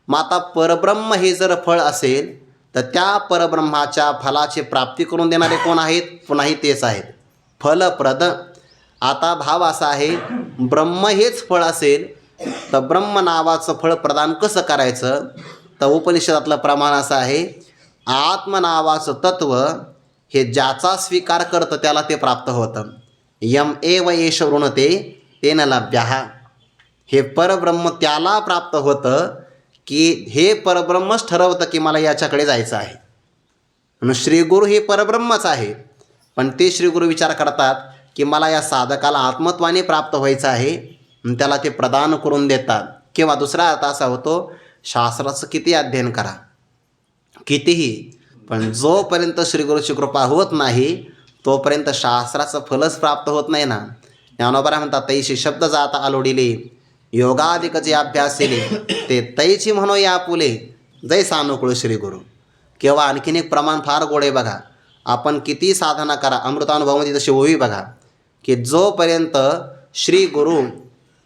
मग आता परब्रह्म हे जर फळ असेल तर त्या परब्रह्माच्या फलाची प्राप्ती करून देणारे कोण आहेत, पुन्हाही तेच आहेत, फलप्रद. आता भाव असा आहे, ब्रह्म हेच फळ असेल तर ब्रह्म नावाचं फळ प्रदान कसं करायचं, तर उपनिषदातलं प्रमाण असं आहे, आत्म नावाचं तत्व हे ज्याचा स्वीकार करतं त्याला ते प्राप्त होतं. यम एव एष वृणते तेन लभ्यः. हे परब्रह्म त्याला प्राप्त होतं की हे परब्रह्मच ठरवतं की मला याच्याकडे जायचं आहे. म्हणून श्रीगुरु हे परब्रह्मच आहे, पण ते श्रीगुरु विचार करतात की मला या साधकाला आत्मत्वाने प्राप्त व्हायचं आहे, त्याला ते प्रदान करून देतात. किंवा दुसरा अर्थ असा होतो, शास्त्राचं किती अध्ययन करा, कितीही, पण जोपर्यंत श्रीगुरूची कृपा होत नाही तोपर्यंत शास्त्राचं फलच प्राप्त होत नाही ना. ज्ञानोबा म्हणतात, तैशी शब्द जाता आलोडिले योगाधिक जे अभ्यास केले ते तैची म्हणो या पुले जय सानुकूळ श्रीगुरू. किंवा आणखीन एक प्रमाण फार गोड आहे बघा, आपण किती साधना करा, अमृतानुभवामध्ये तशी होई बघा, की जोपर्यंत श्री गुरु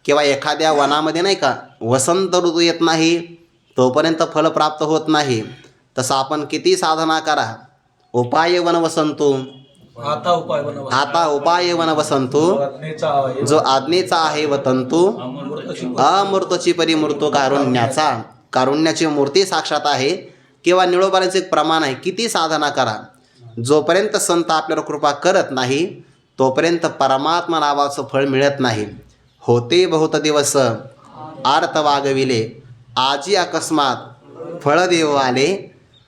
किंवा एखाद्या वनामध्ये नाही का वसंत ऋतू येत नाही तोपर्यंत फल प्राप्त होत नाही. तसं आपण किती साधना करा, उपाय वन वसंतू, आता उपाय वन वसंतू, जो आज्ञेचा आहे वतंतू, अमूर्तची परिमूर्तो कारुण्याचा, कारुण्याची मूर्ती साक्षात आहे. किंवा निळोबाराचं एक प्रमाण आहे, किती साधना करा, जोपर्यंत संत आपल्यावर कृपा करत नाही तोपर्यंत परमात्मा नावाचं फळ मिळत नाही. होते बहुत दिवस आर्त वागविले, आजी अकस्मात फळदेव आले,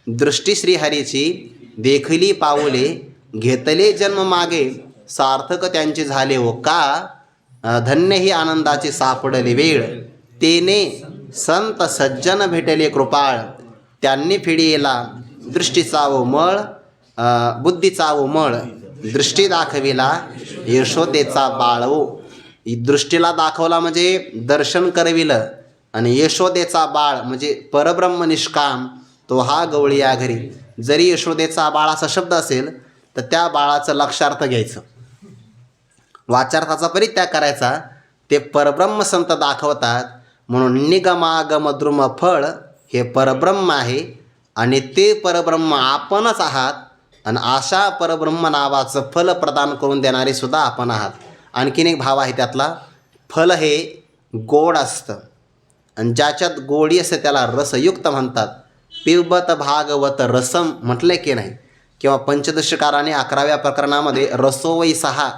दृष्टी श्रीहरीची देखली पाऊले, घेतले जन्म मागे सार्थक त्यांचे झाले हो का, धन्य ही आनंदाची सापडली वेळ, तेने संत सज्जन भेटले कृपाळ, त्यांनी फिडिला दृष्टीचा व मळ, बुद्धीचा व मळ, दृष्टी दाखविला यशोदेचा बाळवो. दृष्टीला दाखवला म्हणजे दर्शन करविलं, आणि यशोदेचा बाळ म्हणजे परब्रह्म निष्काम तो हा गवळी या घरी. जरी यशोदेचा बाळ असा शब्द असेल तर त्या बाळाचं लक्षार्थ घ्यायचं, वाचार्थाचा परित्याग करायचा. ते परब्रह्म संत दाखवतात म्हणून निगमागम द्रुम फळ हे परब्रह्म आहे, आणि ते परब्रह्म आपणच आहात, आणि अशा परब्रह्म नावाचं फल प्रदान करून देणारे सुद्धा आपण आहात. आणखीन एक भाव आहे त्यातला, फल हे गोड असतं, आणि ज्याच्यात गोडी असते त्याला रसयुक्त म्हणतात. पिबत भागवत रसम म्हटलं की नाही, किंवा पंचदशकाराने 11व्या प्रकरणामध्ये रसोवै सहा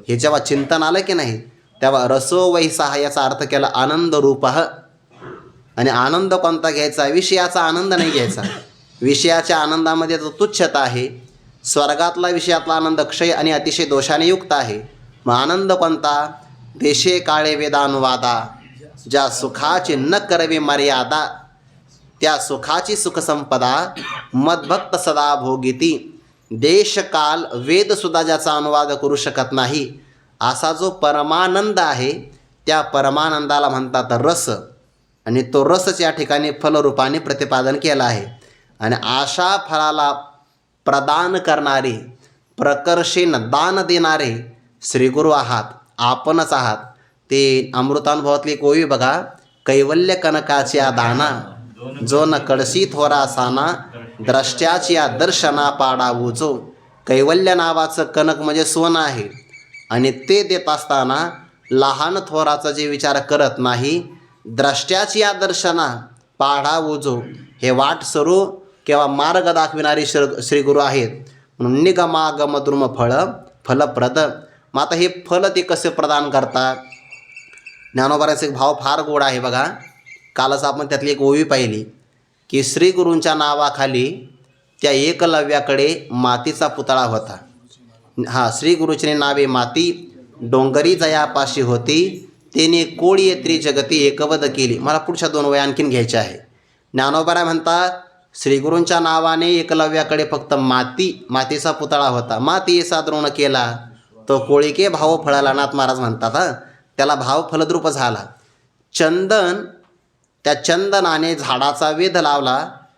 हे जेव्हा चिंतन आलं की नाही तेव्हा रसोवै सहा याचा अर्थ केला आनंद रूपः. आणि आनंद कोणता घ्यायचा, विषयाचा आनंद नाही घ्यायचा. विषयाच्या आनंदामध्ये तो तुच्छता आहे, स्वर्गातला विषयातला आनंद क्षय आणि अतिशय दोषाने युक्त आहे. मग आनंद कोणता, देशे काळे वेदानुवादा, ज्या सुखाची न करवे मर्यादा, त्या सुखाची सुखसंपदा मदभक्त सदा भोगिती. देश काल वेदसुद्धा ज्याचा अनुवाद करू शकत नाही असा जो परमानंद आहे त्या परमानंदाला म्हणतात रस, आणि तो रसच या ठिकाणी फलरूपाने प्रतिपादन केला आहे. आणि अशा फळाला प्रदान करणारे, प्रकर्षेन दान देणारे श्रीगुरू आहात, आपणच आहात. ते अमृतानुभवातली एक ओवी बघा, कैवल्य कनकाच्या दाना, जो न कडसी थोरा साना, द्रष्ट्याची या दर्शना पाडावू जो. कैवल्य नावाचं कनक म्हणजे सोनं आहे, आणि ते देत असताना लहान थोराचा जे विचार करत नाही, द्रष्ट्याची या दर्शना पाढावू जो, हे वाट सरू किंवा मार्ग दाखविणारे श्रीगुरू आहेत. म्हणून निगमागम द्रुम फळ फलप्रद. मग आता हे फल ते कसे प्रदान करतात, ज्ञानोबाराचा एक भाव फार गोड आहे बघा. कालच आपण त्यातली एक ओवी पाहिली की श्रीगुरूंच्या नावाखाली त्या एकलव्याकडे मातीचा पुतळा होता. श्रीगुरूची नावे माती, डोंगरी जयापाशी होती, तेने कोळी त्रिजगती एकवद केली. मला पुढच्या 2 वया आणखीन घ्यायच्या आहे. ज्ञानोबारा म्हणतात श्रीगुरूंच्या नावाने एकलव्याकडे फक्त मातीचा पुतळा होता. मातीचा द्रोण केला तो कोळीके भाव फळाला, नाथ महाराज म्हणतात. त्याला भाव फलद्रूप झाला. चंदन, त्या चंदनाने झाडाचा वेध लावला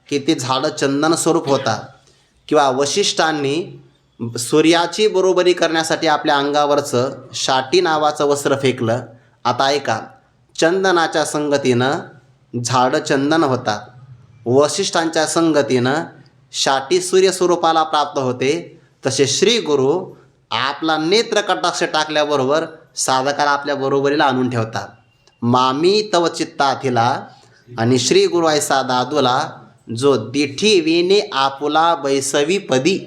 की ते झाडं चंदन स्वरूप होता. किंवा वशिष्ठांनी सूर्याची बरोबरी करण्यासाठी आपल्या अंगावरचं शाटी नावाचं वस्त्र फेकलं. आता ऐका, चंदनाच्या संगतीनं झाडं चंदन होतात, वशिष्ठांच्या संगतीनं शाटी सूर्य स्वरूपाला प्राप्त होते. तसे श्री गुरु आपला नेत्र कटाक्ष टाकल्याबरोबर साधकाला आपल्या बरोबरीला आणून ठेवतात. मामी तव चित्ताथिला, आणि श्री गुरु ऐसा दादूला, जो दिठी विने आपुला बैसवी पदी.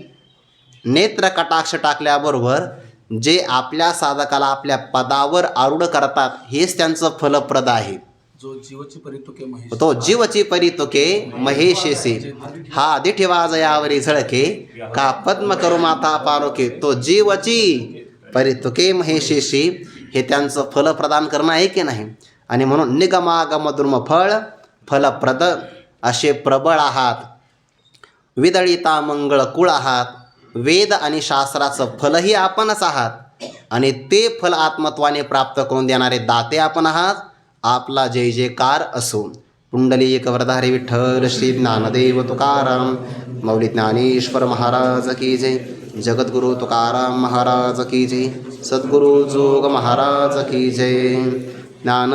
नेत्र कटाक्ष टाकल्याबरोबर जे आपल्या साधकाला आपल्या पदावर आरूढ करतात हेच त्यांचं फलप्रद आहे. जो जीवची परितुके महेश, तो जीवची परितुके महेशेसे, हा दिठी वाजयावरी झळके, का पद्म करू माता पारोके. तो जीवची परितुके महेशेशी हे त्यांचं फल प्रदान करणं आहे की नाही. आणि म्हणून निगमागम द्रुम फळ फलप्रद असे प्रबळ आहात, विदळिता मंगळ कुळ आहात. वेद आणि शास्त्राचं फलही आपणच आहात, आणि ते फल आत्मत्वाने प्राप्त करून देणारे दाते आपण आहात. आपला जय जयकार असो. पुंडलिक वरदारी विठ्ठल श्री ज्ञानदेव तुकाराम मौली ज्ञानेश्वर महाराज की जय. जगद्गुरु तुकाराम महाराज की जय. सद्गुरु जोग महाराज की जय. ज्ञान